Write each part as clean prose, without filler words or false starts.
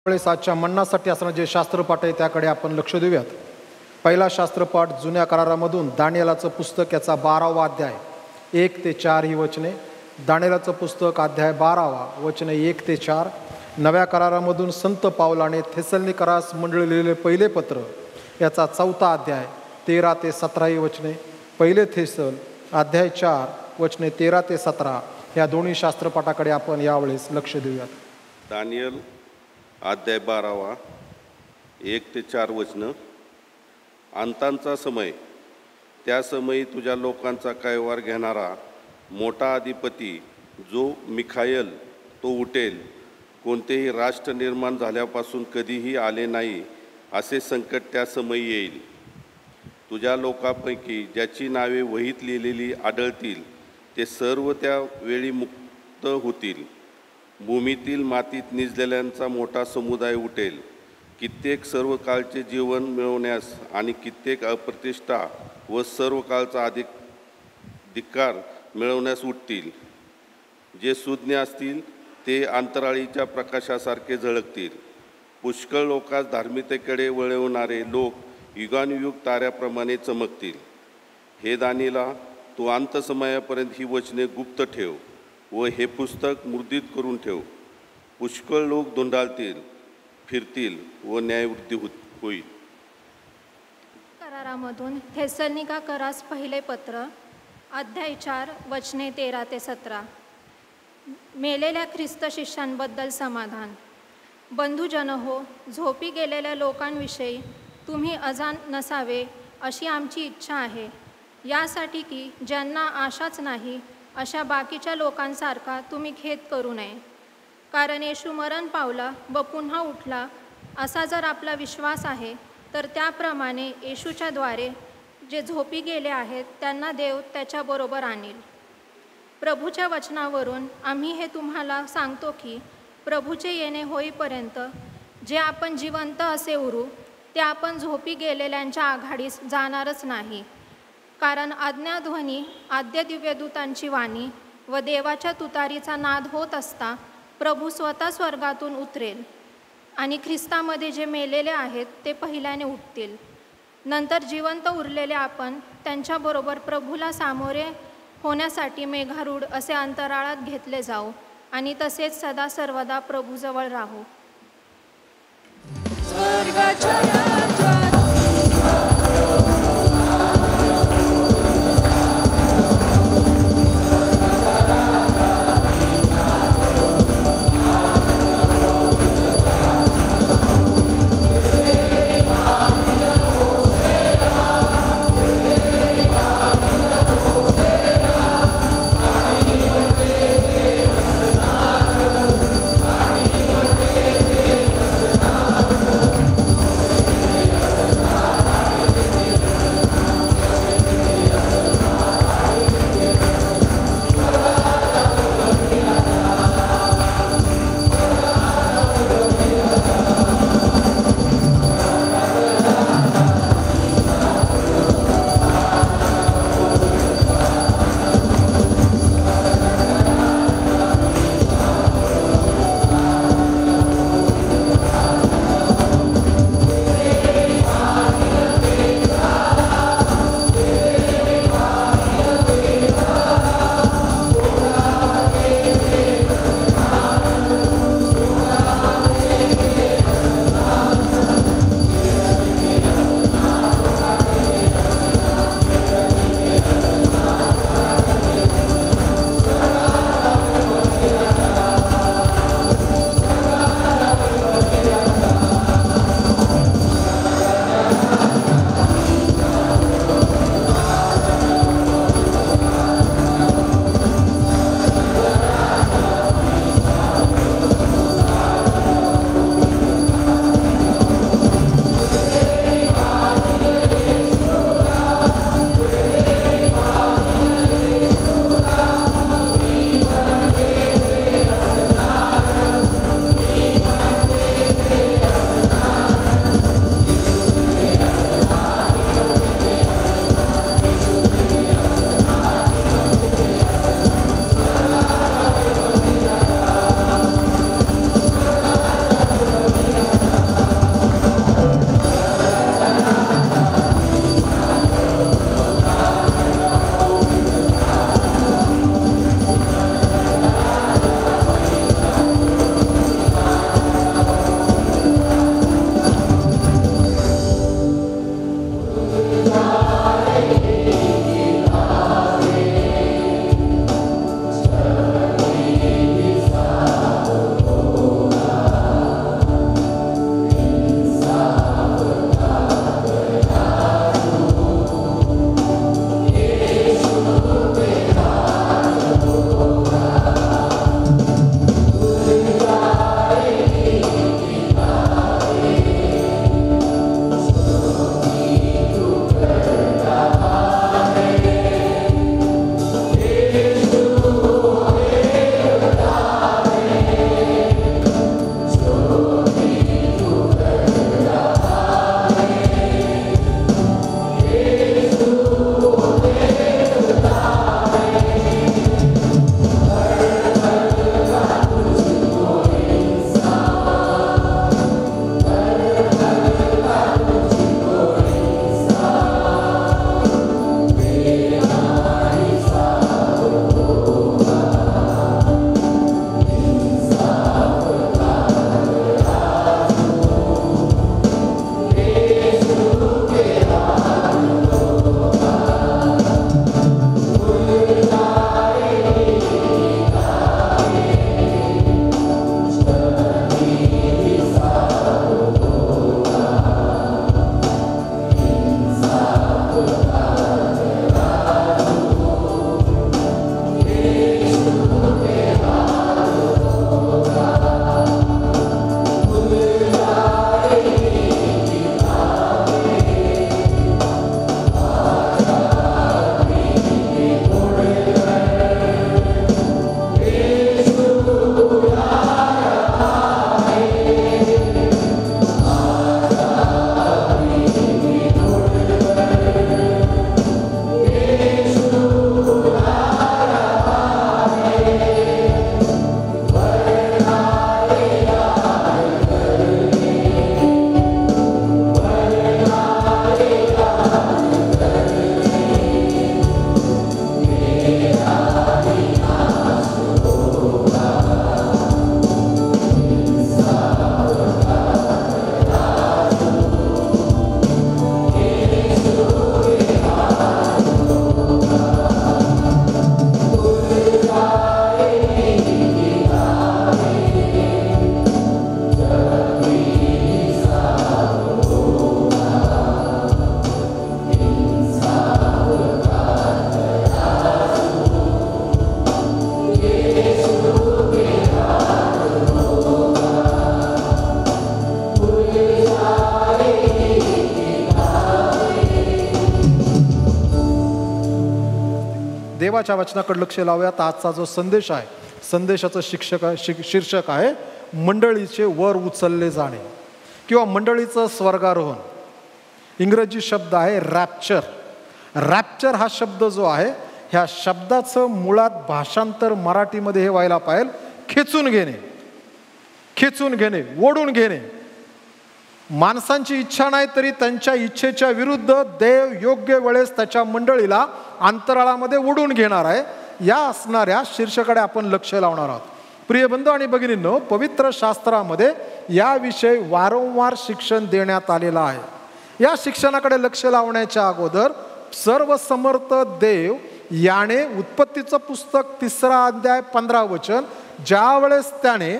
वेळेस आजच्या मन्नासाठी असणारं जे शास्त्रपाठ आहे त्याकडे आपण लक्ष देऊयात. पहिला शास्त्रपाठ जुन्या करारामधून दानिएलाचं पुस्तक याचा 12वा अध्याय 1 ते 4 ही वचने. दानिएलाचं पुस्तक अध्याय 12 वचने 1 ते 4. नव्या करारामधून संत पावलाने थेसलनिकरास मंडळी लिहिलेले पहिले पत्र याचा 4था अध्याय 13 ते 17 ही वचने. पहिले थेसल अध्याय 4 वचने 13 ते 17 या दोन्ही शास्त्रपाठाकडे आपण यावेळेस लक्ष देऊयात. दानिएल अध्याय 12 1 ते 4 वचनं. अंतांचा समय, त्या समयी तुझ्या लोकांचा कैवार घेणारा मोठा अधिपती जो मिखायल तो उठेल. कोणतेही राष्ट्र निर्माण झाल्यापासून कधीही आले नाही असे संकट त्या समयी येईल. तुझ्या लोकांपैकी ज्याची नावे वहीत लिहिलेली आढळतील ते सर्व त्या वेळी मुक्त होतील. भूमीतील मातीत निजलेल्यांचा मोठा समुदाय उठेल. कित्येक सर्व काळचे जीवन मिळवण्यास आणि कित्येक अप्रतिष्ठा व सर्व काळचा धिक्कार मिळवण्यास उठतील. जे सुज्ञ असतील ते अंतराळीच्या प्रकाशासारखे झळकतील. पुष्कळ लोकांस धार्मिकतेकडे वळवणारे लोक युगानुयुग ताऱ्याप्रमाणे चमकतील. हे दानिएला, तू अंतसमयापर्यंत ही वचने गुप्त ठेव व हे पुस्तक मुद्रित करून ठेव. पुष्कळ लोक धुंडाळतील, फिरतील व न्यायवृत्ती होईल. करारामधून थेसलनिकारास पहिले पत्र अध्याय 4 वचने 13 ते 17. मेलेल्या ख्रिस्त शिष्यांबद्दल समाधान. बंधुजन हो, झोपी गेलेल्या लोकांविषयी तुम्ही अजाण नसावे अशी आमची इच्छा आहे, यासाठी की ज्यांना आशाच नाही अशा बाकीच्या लोकांसारखा तुम्ही खेद करू नये. कारण येशू मरण पावला व पुन्हा उठला असा जर आपला विश्वास आहे तर त्याप्रमाणे येशूच्या द्वारे जे झोपी गेले आहेत त्यांना देव त्याच्याबरोबर आणील. प्रभूच्या वचनावरून आम्ही हे तुम्हाला सांगतो की प्रभूचे येणे होईपर्यंत जे आपण जिवंत असे उरू ते आपण झोपी गेलेल्यांच्या आघाडीस जाणारच नाही. कारण आज्ञाध्वनी, आद्य दिव्यदूतांची वाणी व देवाच्या तुतारीचा नाद होत असता प्रभू स्वतः स्वर्गातून उतरेल आणि ख्रिस्तामध्ये जे मेलेले आहेत ते पहिल्याने उठतील. नंतर जिवंत उरलेले आपण त्यांच्याबरोबर प्रभूला सामोरे होण्यासाठी मेघारूढ असे अंतराळात घेतले जाऊ आणि तसेच सदा सर्वदा प्रभूजवळ राहू. देवाच्या वचनाकडे लक्ष लावूयात. आजचा जो संदेश आहे, संदेशाचं शीर्षक आहे मंडळीचे वर उचलले जाणे किंवा मंडळीचं स्वर्गारोहण. इंग्रजी शब्द आहे रॅप्चर. रॅप्चर हा शब्द जो आहे, ह्या शब्दाचं मुळात भाषांतर मराठीमध्ये हे व्हायला पाहिजे खेचून घेणे, खेचून घेणे, ओढून घेणे. माणसांची इच्छा नाही तरी त्यांच्या इच्छेच्या विरुद्ध देव योग्य वेळेस त्याच्या मंडळीला अंतराळामध्ये ओढून घेणार आहे. या असणाऱ्या शीर्षकाकडे आपण लक्ष लावणार आहोत. प्रिय बंधू आणि भगिनींनो, पवित्र शास्त्रामध्ये याविषयी वारंवार शिक्षण देण्यात आलेलं आहे. या शिक्षणाकडे लक्ष लावण्याच्या अगोदर सर्वसमर्थ देव याने उत्पत्तीचं पुस्तक 3 अध्याय 15 वचन, ज्या वेळेस त्याने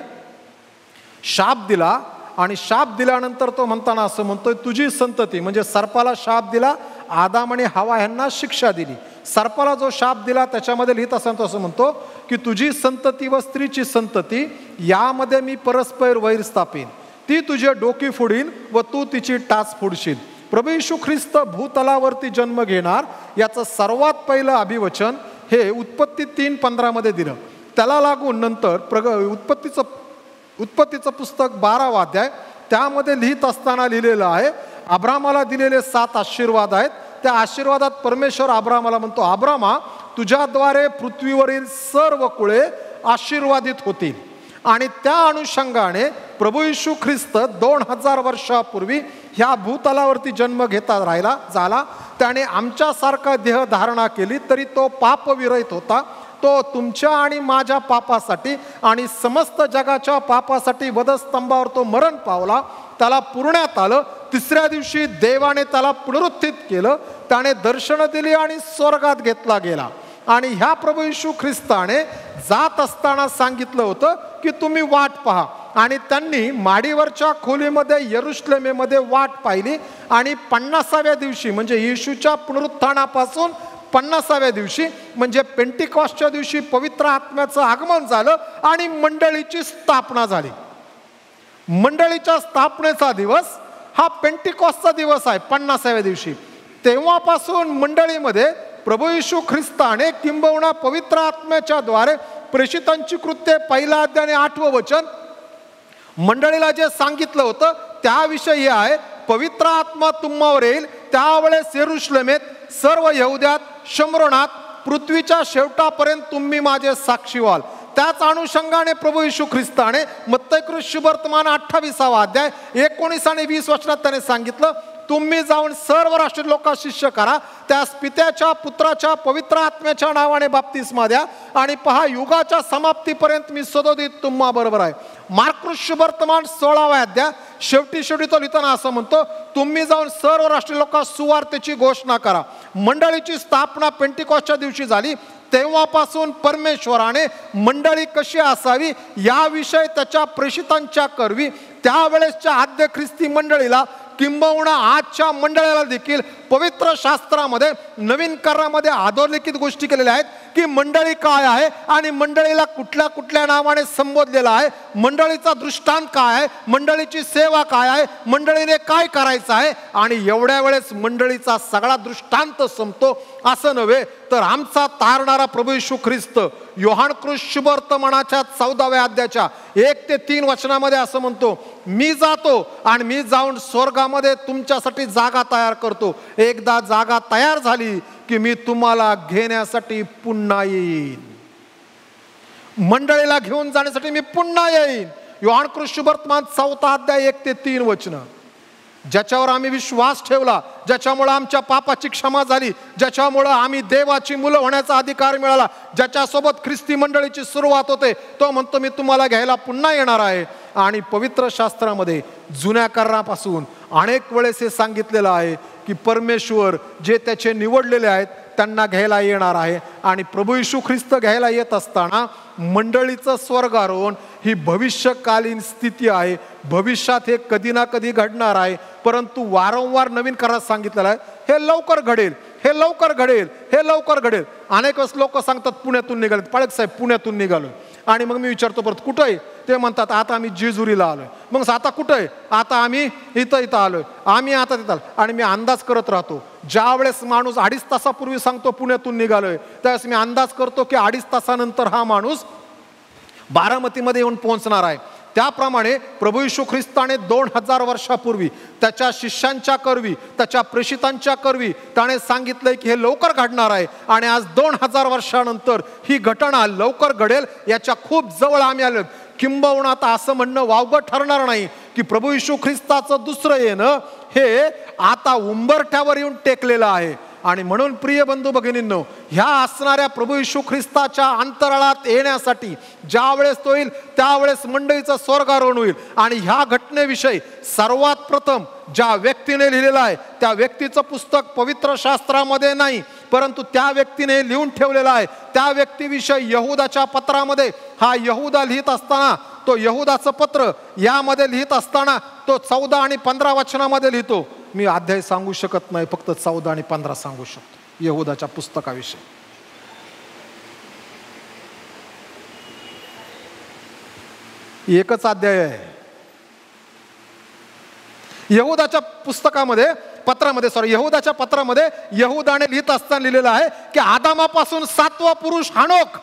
शाप दिला आणि शाप दिल्यानंतर तो म्हणताना असं म्हणतोय, तुझी संतती, म्हणजे सर्पाला शाप दिला, आदाम आणि हवा ह्यांना शिक्षा दिली. सर्पाला जो शाप दिला त्याच्यामध्ये लिहित असताना तो असं म्हणतो की तुझी संतती व स्त्रीची संतती यामध्ये मी परस्पर वैर स्थापीन, ती तुझे डोकी फोडीन व तू तिची टाच फोडशील. प्रभू येशू ख्रिस्त भूतलावरती जन्म घेणार याचं सर्वात पहिलं अभिवचन हे उत्पत्ती 3:15 मध्ये दिलं. त्याला लागून नंतर उत्पत्तीचं पुस्तक 12 अध्याय, त्यामध्ये लिहित असताना लिहिलेलं आहे, अब्रामाला दिलेले 7 आशीर्वाद आहेत. त्या आशीर्वादात परमेश्वर अब्रामाला म्हणतो, अब्रामा, तुझ्याद्वारे पृथ्वीवरील सर्व कुळे आशीर्वादित होतील. आणि त्या अनुषंगाने प्रभू येशू ख्रिस्त 2000 वर्षापूर्वी ह्या भूतलावरती जन्म घेता झाला. त्याने आमच्यासारखा देह धारणा केली, तरी तो पापविरहित होता. तो तुमच्या आणि माझ्या पापासाठी आणि समस्त जगाच्या पापासाठी वधस्तंभावर तो मरण पावला. त्याला पुरण्यात आलं. 3ऱ्या दिवशी देवाने त्याला पुनरुत्थित केलं. त्याने दर्शनं दिली आणि स्वर्गात घेतला गेला. आणि ह्या प्रभू येशू ख्रिस्ताने जात असताना सांगितलं होतं की तुम्ही वाट पहा. आणि त्यांनी माडीवरच्या खोलीमध्ये यरुशलेमेमध्ये वाट पाहिली. आणि 50व्या दिवशी, म्हणजे येशूच्या पुनरुत्थानापासून 50व्या दिवशी, म्हणजे पेंटिकॉस्टच्या दिवशी पवित्र आत्म्याचं आगमन झालं आणि मंडळीची स्थापना झाली. मंडळीच्या स्थापनेचा दिवस हा पेंटिकॉस्टचा दिवस आहे, 50व्या दिवशी. तेव्हापासून मंडळीमध्ये प्रभू येशू ख्रिस्ताने किंबहुना पवित्र आत्म्याच्या द्वारे प्रेषितांची कृत्ये 1 अध्याय आणि 8 वचन मंडळीला जे सांगितलं होतं त्याविषयी आहे, पवित्र आत्मा तुम्हावर येईल, त्यावेळेस यरुशलेमेत, सर्व यहुद्यात, शमरोनात, पृथ्वीच्या शेवटापर्यंत तुम्ही माझे साक्षी व्हाल. त्याच अनुषंगाने प्रभू येशू ख्रिस्ताने मत्तई शुभवर्तमान 28 अध्याय 19 आणि 20 वचनात त्याने सांगितलं, तुम्ही जाऊन सर्व राष्ट्रीय लोकांना शिष्य करा, त्यास पित्याच्या, पुत्राच्या, पवित्र आत्म्याच्या नावाने बाप्तिस्मा द्या, आणि पहा युगाच्या समाप्तीपर्यंत मी सदोदित तुम्हा बरोबर आहे. मार्कुस शुभवर्तमान 16 अध्याय शेवटी तो लिहिताना असं म्हणतो, तुम्ही जाऊन सर्व राष्ट्रीय लोकांना सुवार्तेची घोषणा करा. मंडळीची स्थापना पेंटिकॉस्टच्या दिवशी झाली. तेव्हापासून परमेश्वराने मंडळी कशी असावी याविषयी त्याच्या प्रेषितांच्या करवी त्यावेळेसच्या आद्य ख्रिस्ती मंडळीला किंबहुना आजच्या मंडळाला देखील पवित्र शास्त्रामध्ये नवीन करारामध्ये अधोरेखित गोष्टी केलेल्या आहेत की मंडळी काय आहे आणि मंडळीला कुठल्या कुठल्या नावाने संबोधलेलं आहे, मंडळीचा दृष्टांत काय आहे, मंडळीची सेवा काय आहे, मंडळीने काय करायचं आहे. आणि एवढ्या वेळेस मंडळीचा सगळा दृष्टांत संपतो. असं नव्हे तर आमचा तारणारा प्रभू येशू ख्रिस्त योहान शुभवर्तमानाच्या 14व्या अध्यायाच्या 1 ते 3 वचनामध्ये असं म्हणतो, मी जातो आणि मी जाऊन स्वर्गामध्ये तुमच्यासाठी जागा तयार करतो. एकदा जागा तयार झाली की मी तुम्हाला घेण्यासाठी पुन्हा येईन. मंडळीला घेऊन जाण्यासाठी मी पुन्हा येईन. योहान शुभवर्तमान 4 अध्याय 1 ते 3 वचन. ज्याच्यावर आम्ही विश्वास ठेवला, ज्याच्यामुळे आमच्या पापाची क्षमा झाली, ज्याच्यामुळे आम्ही देवाची मुलं होण्याचा अधिकार मिळाला, ज्याच्यासोबत ख्रिस्ती मंडळीची सुरुवात होते, तो म्हणतो मी तुम्हाला घ्यायला पुन्हा येणार आहे. आणि पवित्र शास्त्रामध्ये जुन्या करारापासून अनेक वेळेस हे सांगितलेलं आहे की परमेश्वर जे त्याचे निवडलेले आहेत त्यांना घ्यायला येणार आहे. आणि प्रभू येशू ख्रिस्त घ्यायला येत असताना मंडळीचं स्वर्गारोहण ही भविष्यकालीन स्थिती आहे. भविष्यात हे कधी ना कधी घडणार आहे, परंतु वारंवार नवीन करारात सांगितलेलं आहे हे लवकर घडेल, हे लवकर घडेल, हे लवकर घडेल. अनेक वेळेस लोक सांगतात पुण्यातून निघाले, पाळक साहेब पुण्यातून निघालो. आणि मग मी विचारतो परत कुठं आहे ते म्हणतात आता आम्ही जेजुरीला आलोय. मग आता कुठं आहे? आता आम्ही इथं आलोय, आम्ही आता तिथं आलो. आणि मी अंदाज करत राहतो. ज्या वेळेस माणूस 2.5 तासापूर्वी सांगतो पुण्यातून निघालोय, त्यावेळेस मी अंदाज करतो की 2.5 तासानंतर हा माणूस बारामतीमध्ये येऊन पोहोचणार आहे. त्याप्रमाणे प्रभू येशू ख्रिस्ताने 2000 वर्षापूर्वी त्याच्या शिष्यांच्या करवी, त्याच्या प्रेषितांच्या करवी त्याने सांगितलंय की हे लवकर घडणार आहे. आणि आज 2000 वर्षानंतर ही घटना लवकर घडेल याच्या खूप जवळ आम्ही आलो. किंबहुना आता असं म्हणणं वावगं ठरणार नाही की प्रभू येशू ख्रिस्ताचं दुसरं येणं हे आता उंबरठ्यावर येऊन टेकलेलं आहे. आणि म्हणून प्रिय बंधू भगिनींनो, ह्या असणाऱ्या प्रभू येशू ख्रिस्ताच्या अंतराळात येण्यासाठी ज्या वेळेस तो येईल त्यावेळेस मंडळीचं स्वर्गारोहण होईल. आणि ह्या घटनेविषयी सर्वात प्रथम ज्या व्यक्तीने लिहिलेलं आहे त्या व्यक्तीचं पुस्तक पवित्र शास्त्रामध्ये नाही, परंतु त्या व्यक्तीने लिहून ठेवलेलं आहे. त्या व्यक्तीविषयी यहूदाच्या पत्रामध्ये हा यहूदा लिहित असताना, तो यहूदाचं पत्र यामध्ये लिहित असताना तो 14 आणि 15 वचनामध्ये लिहितो. मी अध्याय सांगू शकत नाही, फक्त 14 आणि 15 सांगू शकतो यहूदाच्या पुस्तकाविषयी. एकच अध्याय आहे यहूदाच्या पुस्तकामध्ये, यहूदाच्या पत्रामध्ये यहूदाने लिहित असताना लिहिलेलं आहे की आदामापासून 7वा पुरुष हनोक,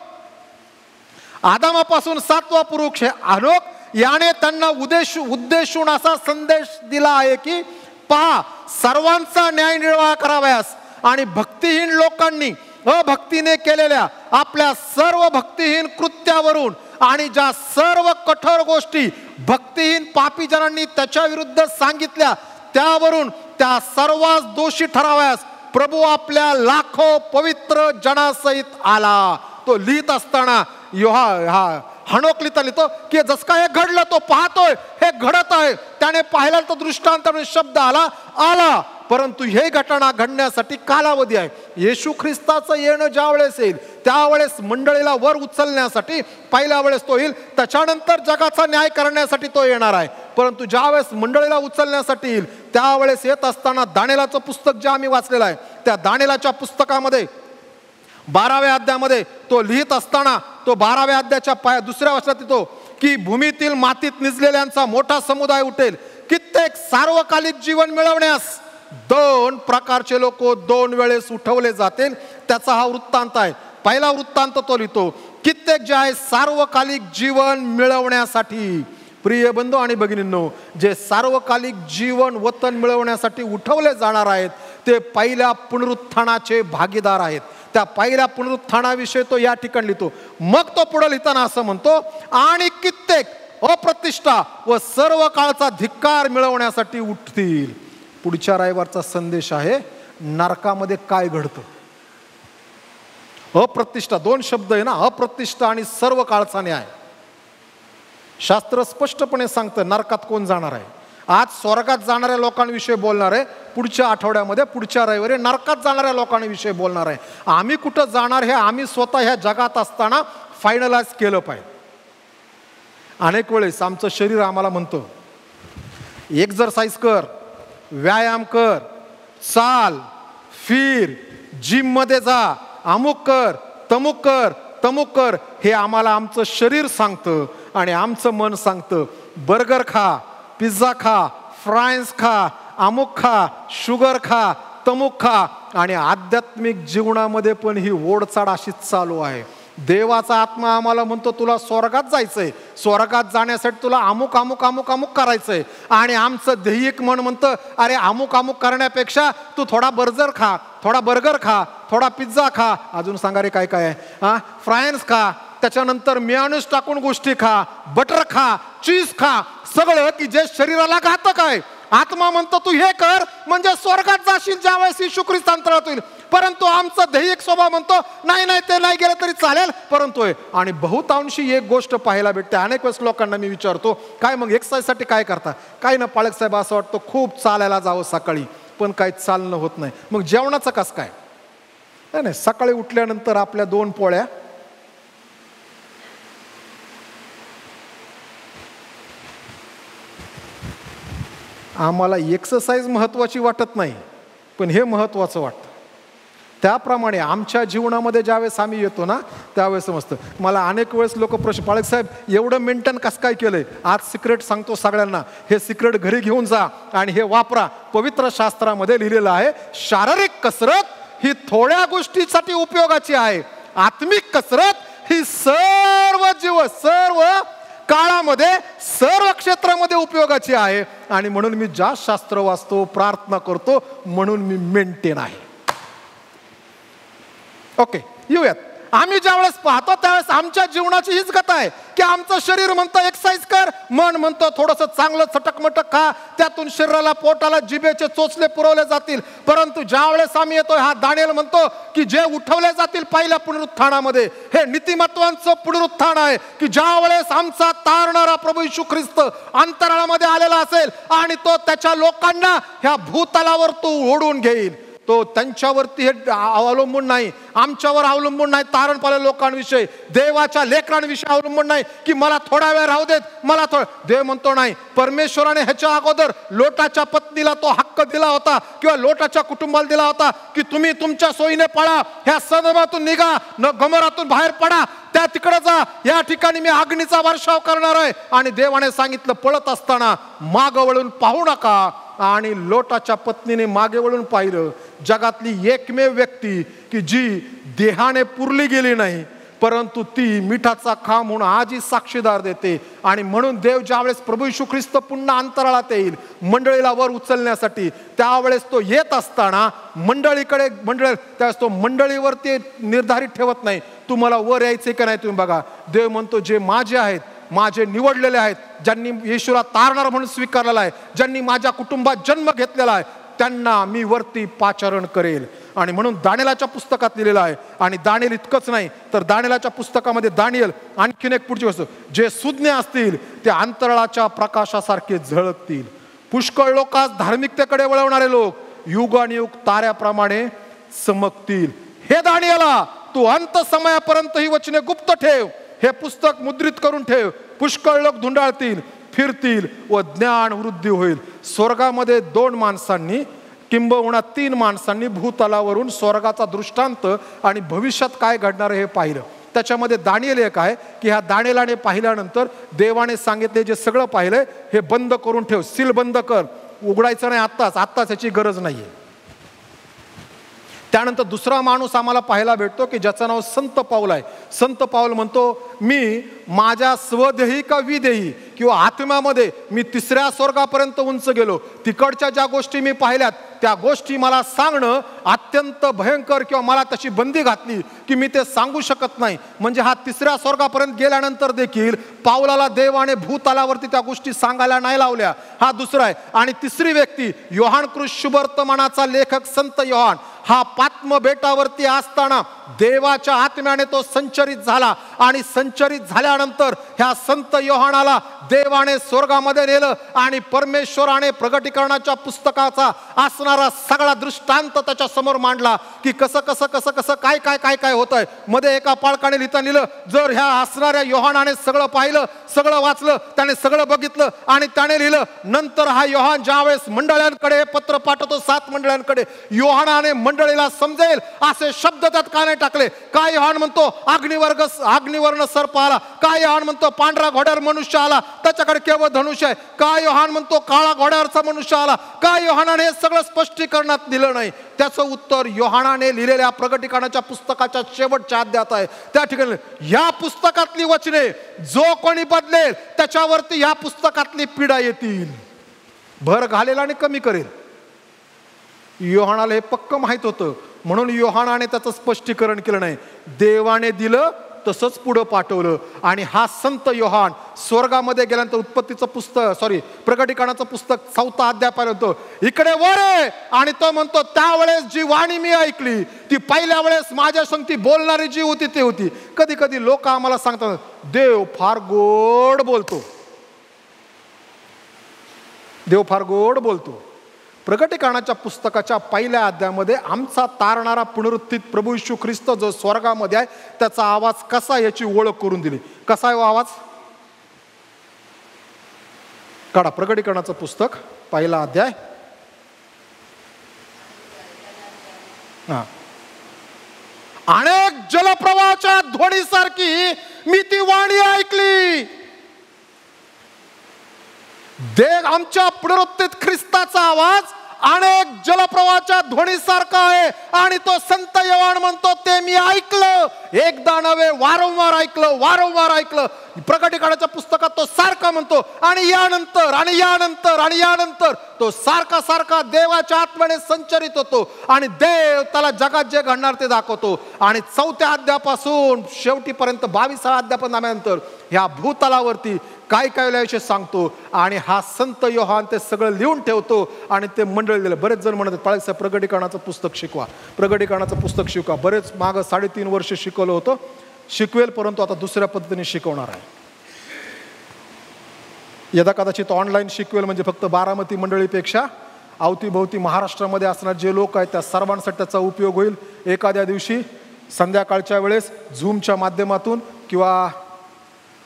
आदामापासून 7वा पुरुष हनोक याने त्यांना उद्देशून असा संदेश दिला आहे की पहा, सर्वांचा न्याय निर्वाह करावयास आणि भक्तिहीन लोकांनी अभक्तीने केलेल्या आपल्या सर्व भक्तिहीन कृत्यावरून आणि ज्या सर्व कठोर गोष्टी भक्तिहीन पापी जनांनी त्याच्या विरुद्ध सांगितल्या त्यावरून त्या सर्वांस दोषी ठरावयास प्रभू आपल्या लाखो पवित्र जनासहित आला. तो लिहित असताना हनोक लिहितो की जस काय हे घडलं तो पाहतोय, हे घडत आहे. त्याने पाहिलं तर दृष्टांत शब्द आला, परंतु हे घटना घडण्यासाठी कालावधी आहे. येशू ख्रिस्ताचं येणं ज्या वेळेस येईल त्यावेळेस मंडळीला वर उचलण्यासाठी पहिल्या वेळेस तो येईल, त्याच्यानंतर जगाचा न्याय करण्यासाठी तो येणार आहे. परंतु ज्या वेळेस मंडळीला उचलण्यासाठी येईल त्यावेळेस येत असताना दानिएलाचं पुस्तक जे आम्ही वाचलेलं आहे त्या दानिएलाच्या पुस्तकामध्ये 12व्या अध्यायामध्ये तो लिहित असताना तो 12व्या अध्यायाच्या 2ऱ्या वचनात येतो की भूमीतील मातीत निजलेल्यांचा मोठा समुदाय उठेल. कित्येक सार्वकालिक जीवन मिळवण्यास 2 प्रकारचे लोक 2 वेळेस उठवले जातील. त्याचा हा वृत्तांत आहे. पहिला वृत्तांत तो लिहितो कित्येक जे आहे सार्वकालिक जीवन मिळवण्यासाठी. प्रिय बंधू आणि भगिनींनो, जे सार्वकालिक जीवन वतन मिळवण्यासाठी उठवले जाणार आहेत ते पहिल्या पुनरुत्थानाचे भागीदार आहेत. त्या पहिल्या पुनरुत्थानाविषयी तो या ठिकाणी लिहितो. मग तो पुढे लिहिताना असं म्हणतो आणि कित्येक अप्रतिष्ठा व सर्व काळचा धिक्कार मिळवण्यासाठी उठतील. पुढच्या रविवारचा संदेश आहे नरकामध्ये काय घडतं. अप्रतिष्ठा 2 शब्द आहे ना, अप्रतिष्ठा आणि सर्व काळचा न्याय. शास्त्र स्पष्टपणे सांगतं नरकात कोण जाणार आहे. आज स्वर्गात जाणाऱ्या लोकांविषयी बोलणार आहे, पुढच्या आठवड्यामध्ये पुढच्या रविवारी नरकात जाणाऱ्या लोकांविषयी बोलणार आहे. आम्ही कुठं जाणार हे आम्ही स्वतः ह्या जगात असताना फायनलाइज केलं पाहिजे. अनेक वेळेस आमचं शरीर आम्हाला म्हणतं एक्झरसाइज कर, व्यायाम कर, चाल, फिर, जिम मध्ये जा, अमुक कर, तमुक कर, हे आम्हाला आमचं शरीर सांगतं. आणि आमचं मन सांगतं बर्गर खा, पिझ्झा खा, फ्राईज खा, अमुक खा, शुगर खा, तमुक खा. आणि आध्यात्मिक जीवनामध्ये पण ही ओढचाड अशीच चालू आहे. देवाचा आत्मा आम्हाला म्हणतो तुला स्वर्गात जायचंय, स्वर्गात जाण्यासाठी तुला अमुक अमुक अमुक अमुक करायचंय. आणि आमचं दैहिक मन म्हणतं अरे अमुक अमुक करण्यापेक्षा तू थोडा बर्गर खा, थोडा पिझ्झा खा, अजून सांगा रे काय काय आहे, फ्रायन्स खा, त्याच्यानंतर मेयोनीज टाकून गोष्टी खा, बटर खा, चीज खा, सगळं की जे शरीराला घातक आहे. आत्मा म्हणतो तू हे कर म्हणजे स्वर्गात जाशील ज्यावेळेस येशू ख्रिस्त अंतराळात होईल. परंतु आमचा दैहिक स्वभाव म्हणतो नाही ते नाही गेलं तरी चालेल. परंतु आणि बहुतांशी एक गोष्ट पाहायला भेटते. अनेक वेळेस लोकांना मी विचारतो काय मग एक्सरसाइजसाठी काय करता. काही ना पाळक साहेब असं वाटतं खूप चालायला जावं सकाळी, पण काही चालणं होत नाही. मग जेवणाचं कसं काय. नाही सकाळी उठल्यानंतर आपल्या 2 पोळ्या, आम्हाला एक्सरसाइज महत्त्वाची वाटत नाही पण हे महत्त्वाचं वाटतं. त्याप्रमाणे आमच्या जीवनामध्ये ज्यावेळेस आम्ही येतो ना त्यावेळेस समजतं. मला अनेक वेळेस लोक प्रश्न, पाळक साहेब एवढं मेंटेन कसं काय केलंय? आज सिक्रेट सांगतो सगळ्यांना, हे सिक्रेट घरी घेऊन जा आणि हे वापरा. पवित्र शास्त्रामध्ये लिहिलेलं आहे, शारीरिक कसरत ही थोड्या गोष्टीसाठी उपयोगाची आहे, आत्मिक कसरत ही सर्व काळामध्ये सर्व क्षेत्रामध्ये उपयोगाची आहे. आणि म्हणून मी जास्त शास्त्र वाचतो, प्रार्थना करतो, म्हणून मी मेंटेन आहे. ओके, येऊयात. आम्ही ज्यावेळेस पाहतो त्यावेळेस आमच्या जीवनाची हीच कथा आहे की आमचं शरीर म्हणतं एक्सरसाइज कर, मन म्हणतं थोडंसं चांगलं चटकमटक खा, त्यातून शरीराला पोटाला जिभेचे चोचले पुरवले जातील. परंतु ज्यावेळेस आम्ही येतो, हा दानिएल म्हणतो की जे उठवले जातील पहिल्या पुनरुत्थानामध्ये, हे नीतिमत्वांचं पुनरुत्थान आहे की ज्यावेळेस आमचा तारणारा प्रभू येशू ख्रिस्त अंतराळामध्ये आलेला असेल आणि तो त्याच्या लोकांना ह्या भूतलावर तो ओढून घेईल. तो त्यांच्यावरती हे अवलंबून नाही, आमच्यावर अवलंबून नाही, तारण पाहिलेल्या लोकांविषयी, देवाच्या लेकरांविषयी अवलंबून नाही की मला थोडा वेळ राहू देत, मला देव म्हणतो नाही. परमेश्वराने ह्याच्या अगोदर लोटाच्या पत्नीला तो हक्क दिला होता किंवा लोटाच्या कुटुंबाला दिला होता की तुम्ही तुमच्या सोयीने पळा, ह्या सदमातून निघा, गमरातून बाहेर पडा, त्या तिकडे जा, या ठिकाणी मी अग्नीचा वर्षाव करणार आहे. आणि देवाने सांगितलं, पळत असताना मागं वळून पाहू नका. आणि लोटाच्या पत्नीने मागे वळून पाहिलं. जगातली एकमेव व्यक्ती की जी देहाने पुरली गेली नाही, परंतु ती मिठाचा खांब म्हणून आजही साक्षीदार देते. आणि म्हणून देव ज्यावेळेस प्रभू येशू ख्रिस्त पुन्हा अंतराळात येईल मंडळीला वर उचलण्यासाठी, त्यावेळेस तो येत असताना त्यावेळेस तो मंडळीवरती निर्धारित ठेवत नाही, तुम्हाला वर यायचे का नाही तुम्ही बघा. देव म्हणतो, जे माझे आहेत, माझे निवडलेले आहेत, ज्यांनी येशूला तारणार म्हणून स्वीकारलेला आहे, ज्यांनी माझ्या कुटुंबात जन्म घेतलेला आहे, त्यांना मी वरती पाचारण करेल. आणि म्हणून दानिएलाच्या पुस्तकात लिहिलेलं आहे. आणि दानिएल इतकंच नाही तर दानिएलाच्या पुस्तकामध्ये दानिएल आणखीन एक पुढची वस्तू, जे सुज्ञ असतील ते अंतराळाच्या प्रकाशासारखे झळकतील. पुष्कळ लोकांस धार्मिकतेकडे वळवणारे लोक युगानुयुग ताऱ्याप्रमाणे चमकतील. हे दानिएला, तू अंत समयापर्यंत ही वचने गुप्त ठेव, हे पुस्तक मुद्रित करून ठेव. पुष्कळ लोक धुंडाळतील, फिरतील व ज्ञान वृद्धी होईल. स्वर्गामध्ये 2 माणसांनी किंबहुना 3 माणसांनी भूतलावरून स्वर्गाचा दृष्टांत आणि भविष्यात काय घडणार हे पाहिलं. त्याच्यामध्ये दानिएल एक आहे की ह्या दानिएलाने पाहिल्यानंतर देवाने सांगितले, जे सगळं पाहिलंय हे बंद करून ठेव, सील बंद कर, उघडायचं नाही आत्ताच याची गरज नाहीये. त्यानंतर दुसरा माणूस आम्हाला पाहायला भेटतो की ज्याचं नाव संत पाऊल आहे. संत पाऊल म्हणतो, मी माझ्या स्वदेही का विदेही किंवा आत्म्यामध्ये मी 3ऱ्या स्वर्गापर्यंत उंच गेलो. तिकडच्या ज्या गोष्टी मी पाहिल्यात त्या गोष्टी मला सांगणं अत्यंत भयंकर, किंवा मला तशी बंदी घातली की मी ते सांगू शकत नाही. म्हणजे हा 3ऱ्या स्वर्गापर्यंत गेल्यानंतर देखील पाऊलाला देवाने भूतलावरती त्या गोष्टी सांगायला नाही लावल्या. हा दुसरा आहे. आणि तिसरी व्यक्ती योहान कृष्ण शुभवर्तमानाचा लेखक संत योहान, हा पात्म बेटावरती असताना देवाच्या आत्म्याने तो संचरित झाला. आणि संचरित झाल्यानंतर ह्या संत योहानाला देवाने स्वर्गामध्ये नेलं आणि परमेश्वराने प्रगटीकरणाच्या पुस्तकाचा असणारा सगळा दृष्टांत त्याच्या समोर मांडला की कसं कसं कसं कसं काय काय काय काय होत आहे. मध्ये एका पाळकाने लिहिता लिहिलं, जर ह्या असणाऱ्या योहानाने सगळं पाहिलं, सगळं वाचलं, त्याने सगळं बघितलं आणि त्याने लिहिलं, नंतर हा योहान ज्यावेळेस मंडळांकडे पत्र पाठवतो 7 मंडळांकडे, योहानाने मंडळीला समजेल असे शब्द त्यात का नाही टाकले. काय योहान म्हणतो, अग्निवर्ण सर्प आला. काय योहान म्हणतो, पांढरा घोड्यावर मनुष्य आला, त्याच्याकडे केवळ धनुष्य आहे. काय योहान म्हणतो, काळा घोड्यावरचा मनुष्य आला. काय योहानाने हे सगळं स्पष्टीकरणात दिलं नाही. त्याचं उत्तर योहानाने लिहिलेल्या प्रगटीकरणाच्या पुस्तकाच्या शेवटच्या अध्यायात आहे. त्या ठिकाणी या पुस्तकातली वचने जो कोणी बदलेल त्याच्यावरती या पुस्तकातली पीडा येतील, भर घालेल आणि कमी करेल. योहानाला हे पक्क माहित होतं, म्हणून योहानाने त्याचं स्पष्टीकरण केलं नाही. देवाने दिलं तसंच पुढं पाठवलं. आणि हा संत योहान स्वर्गामध्ये गेल्यानंतर उत्पत्तीचं पुस्तक प्रगटीकरणाचं पुस्तक 4था अध्याय पाहिलं होतं, इकडे वर आहे. आणि तो म्हणतो, त्यावेळेस जी वाणी मी ऐकली ती पहिल्या वेळेस माझ्या संगती बोलणारी जी होती ती होती. कधी कधी लोक आम्हाला सांगतात, देव फार गोड बोलतो, देव फार गोड बोलतो. प्रगटीकरणाच्या पुस्तकाच्या पहिल्या अध्यायामध्ये आमचा तारणारा पुनरुत्थित प्रभू येशू ख्रिस्त जो स्वर्गामध्ये आहे त्याचा आवाज कसा याची ओळख करून दिली. कसा आहे आवाज? काढा प्रगटीकरणाचं पुस्तक पहिला अध्याय. जलप्रवाहाच्या ध्वनीसारखी मी ती वाणी ऐकली. देव आमच्या पुनरुत्थित ख्रिस्ताचा आवाज अनेक जलप्रवाहाच्या ध्वनीसारखा आहे. आणि तो संत योहान म्हणतो ते मी ऐकलं, एकदा नव्हे वारंवार ऐकलं, वारंवार ऐकलं. प्रकटीकरणाच्या पुस्तकात तो सारखा म्हणतो आणि यानंतर आणि यानंतर आणि यानंतर तो सारखा सारखा देवाच्या आत्म्याने संचरित होतो आणि देव त्याला जगात जे घडणार ते दाखवतो. आणि 4थ्या अध्यायापासून शेवटीपर्यंत 22व्या अध्यायापर्यंत ह्या भूतलावरती काय काय विषय सांगतो. आणि हा संत योहान ते सगळं लिहून ठेवतो आणि ते मंडळी दिलं. बरेच जण म्हणतात पाळीसाहेब प्रकटीकरणाचं पुस्तक शिकवा, प्रकटीकरणाचं पुस्तक शिकवा. बरेच मागं 3.5 वर्ष शिकवलं होतं, शिकवेल, परंतु आता दुसऱ्या पद्धतीने शिकवणार आहे. यदा कदाचित ऑनलाईन शिकवेल म्हणजे फक्त बारामती मंडळीपेक्षा अवतीभोवती महाराष्ट्रामध्ये असणारे जे लोक आहेत त्या सर्वांसाठी त्याचा उपयोग होईल. एखाद्या दिवशी संध्याकाळच्या वेळेस झूमच्या माध्यमातून किंवा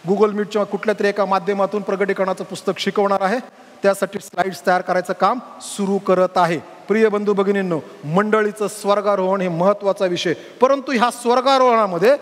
गुगल मीटच्या कुठल्या तरी एका माध्यमातून प्रकटीकरणाचं पुस्तक शिकवणार आहे. त्यासाठी स्लाइड्स तयार करायचं काम सुरू करत आहे. प्रिय बंधू भगिनींनो, मंडळीचं स्वर्गारोहण हे महत्त्वाचा विषय. परंतु ह्या स्वर्गारोहणामध्ये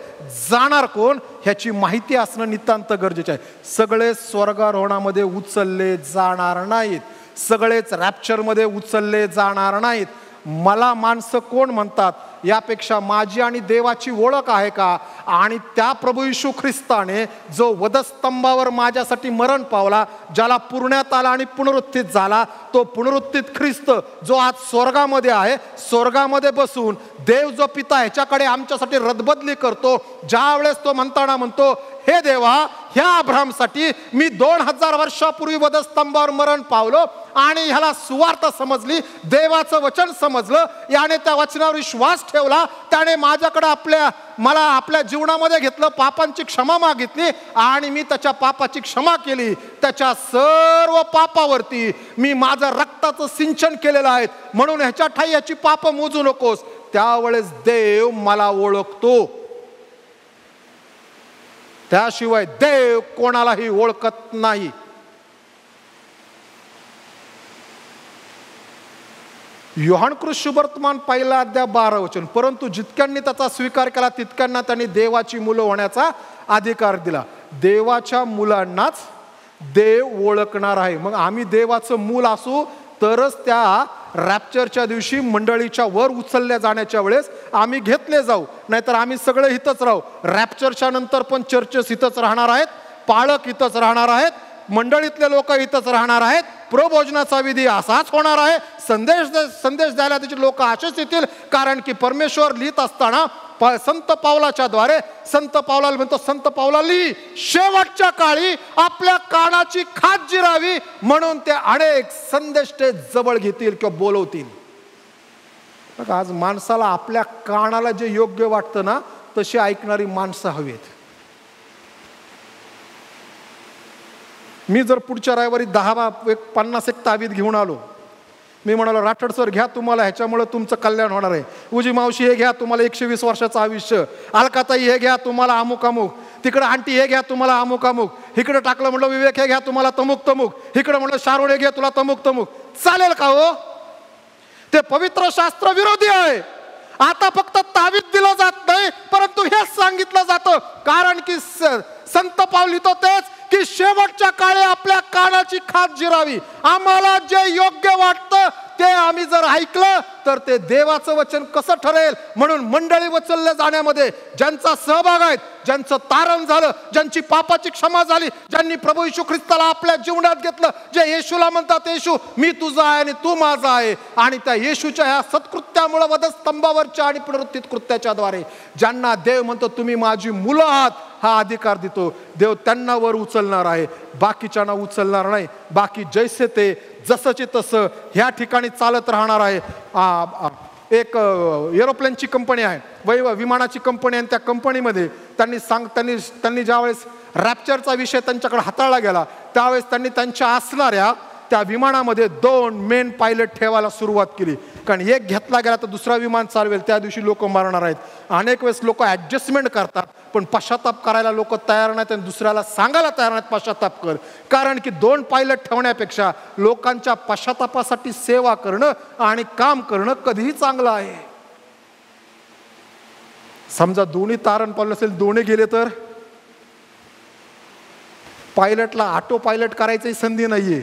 जाणार कोण ह्याची माहिती असणं नितांत गरजेचं आहे. सगळे स्वर्गारोहणामध्ये उचलले जाणार नाहीत, सगळेच रॅप्चरमध्ये उचलले जाणार नाहीत. मला माणसं कोण म्हणतात यापेक्षा माझी आणि देवाची ओळख आहे का, आणि त्या प्रभू येशू ख्रिस्ताने जो वधस्तंभावर माझ्यासाठी मरण पावला, ज्याला पुरण्यात आला आणि पुनरुत्थित झाला, तो पुनरुत्थित ख्रिस्त जो आज स्वर्गामध्ये आहे, स्वर्गामध्ये बसून देव जो पिता ह्याच्याकडे आमच्यासाठी रदबदली करतो. ज्या वेळेस तो म्हणतो हे देवा, ह्या अब्राहमसाठी मी 2000 वर्षापूर्वी वधस्तंभावर मरण पावलो आणि ह्याला सुवार्थ समजली, देवाचं वचन समजलं, याने त्या वचनावर विश्वास ठेवला, त्याने माझ्याकडे मला आपल्या जीवनामध्ये घेतलं, पापांची क्षमा मागितली आणि मी त्याच्या पापाची क्षमा केली. त्याच्या सर्व पापावरती मी माझं रक्ताचं सिंचन केलेलं आहे, म्हणून ह्याच्या ठाई याची पाप मोजू नकोस. त्यावेळेस देव मला ओळखतो, त्याशिवाय देव कोणालाही ओळखत नाही. योहान कृष्ण शुभवर्तमान 1 अध्याय 12 वचन. परंतु जितक्यांनी त्याचा स्वीकार केला तितक्यांना त्यांनी देवाची मुलं होण्याचा अधिकार दिला. देवाच्या मुलांनाच देव ओळखणार आहे. मग आम्ही देवाचं मूल असू तरच त्या रॅप्चरच्या दिवशी मंडळीच्या वर उचलल्या जाण्याच्या वेळेस आम्ही घेतले जाऊ, नाहीतर आम्ही सगळे इथंच राहू. रॅप्चरच्या नंतर पण चर्चेस इथंच राहणार आहेत, पाळक इथंच राहणार आहेत, मंडळीतले लोक इथंच राहणार आहेत, प्रभोजनाचा विधी असाच होणार आहे. संदेश द्यायला त्याचे लोक असेच येतील, कारण की परमेश्वर लिहित असताना संत पावलाच्या द्वारे संत पावलाला म्हणतो, संत पावला लिही, शेवटच्या काळी आपल्या कानाची खाज जिरावी म्हणून ते अनेक संदेश ते जवळ घेतील किंवा बोलवतील. आज माणसाला आपल्या कानाला जे योग्य वाटतं ना तशी ऐकणारी माणसं हवीत. मी जर पुढच्या रविवारी 50 तावीत घेऊन आलो, मी म्हणालो राठोड सर घ्या, तुम्हाला ह्याच्यामुळे तुमचं कल्याण होणार आहे. उजी मावशी हे घ्या, तुम्हाला 120 वर्षाचं आयुष्य. अलकाताई हे घ्या, तुम्हाला अमुक अमुक. तिकडे आंटी हे घ्या, तुम्हाला अमुक अमुक. इकडे टाकलं म्हटलं विवेक हे घ्या, तुम्हाला तमुक तमुक. इकडे म्हटलं शारोड हे घ्या, तुला तमुक तमुक. चालेल का हो? ते पवित्र शास्त्र विरोधी आहे. आता फक्त तावीत दिलं जात नाही, परंतु हेच सांगितलं जातं, कारण की संत पाऊल लिहितो तेच की शेवटच्या काळी आपल्या कानाची खाज जिरावी. आम्हाला जे योग्य वाटतं ते आम्ही जर ऐकलं तर ते देवाचं वचन कसं ठरेल. म्हणून मंडळी वचलल्या जाण्यामध्ये ज्यांचा सहभाग आहे, ज्यांचं तारण झालं, ज्यांची पापाची क्षमा झाली, ज्यांनी प्रभू येशू ख्रिस्ताला आपल्या जीवनात घेतलं, जे येशूला म्हणतात येशू मी तुझा आहे आणि तू माझा आहे, आणि त्या येशूच्या ह्या सत्कृत्यामुळे वधस्तंभावरच्या आणि पुनरुत्थित कृत्याच्या द्वारे ज्यांना देव म्हणतो तुम्ही माझी मुलं आहात, हा अधिकार देतो. देव त्यांना वर उचलणार आहे, बाकीच्यांना उचलणार नाही. बाकी जैसे ते जसंचे तसं ह्या ठिकाणी चालत राहणार आहे. एक एरोप्लेनची कंपनी आहे, विमानाची कंपनी आहे, त्या कंपनीमध्ये त्यांनी ज्यावेळेस रॅप्चरचा विषय त्यांच्याकडे हाताळला गेला त्यावेळेस त्यांनी त्यांच्या असणाऱ्या त्या विमानामध्ये 2 मेन पायलट ठेवायला सुरुवात केली, कारण एक घेतला गेला तर दुसरा विमान चालवेल, त्या दिवशी लोक मरणार आहेत. अनेक वेळेस लोक ॲडजस्टमेंट करतात, पण पश्चाताप करायला लोक तयार नाहीत आणि दुसऱ्याला सांगायला तयार नाहीत पश्चाताप कर. कारण की 2 पायलट ठेवण्यापेक्षा लोकांच्या पश्चातापासाठी सेवा करणं आणि काम करणं कधीही चांगलं आहे. समजा दोन्ही तारण पावलं असेल, दोन्ही गेले तर पायलटला ऑटो पायलट करायची संधी नाहीये.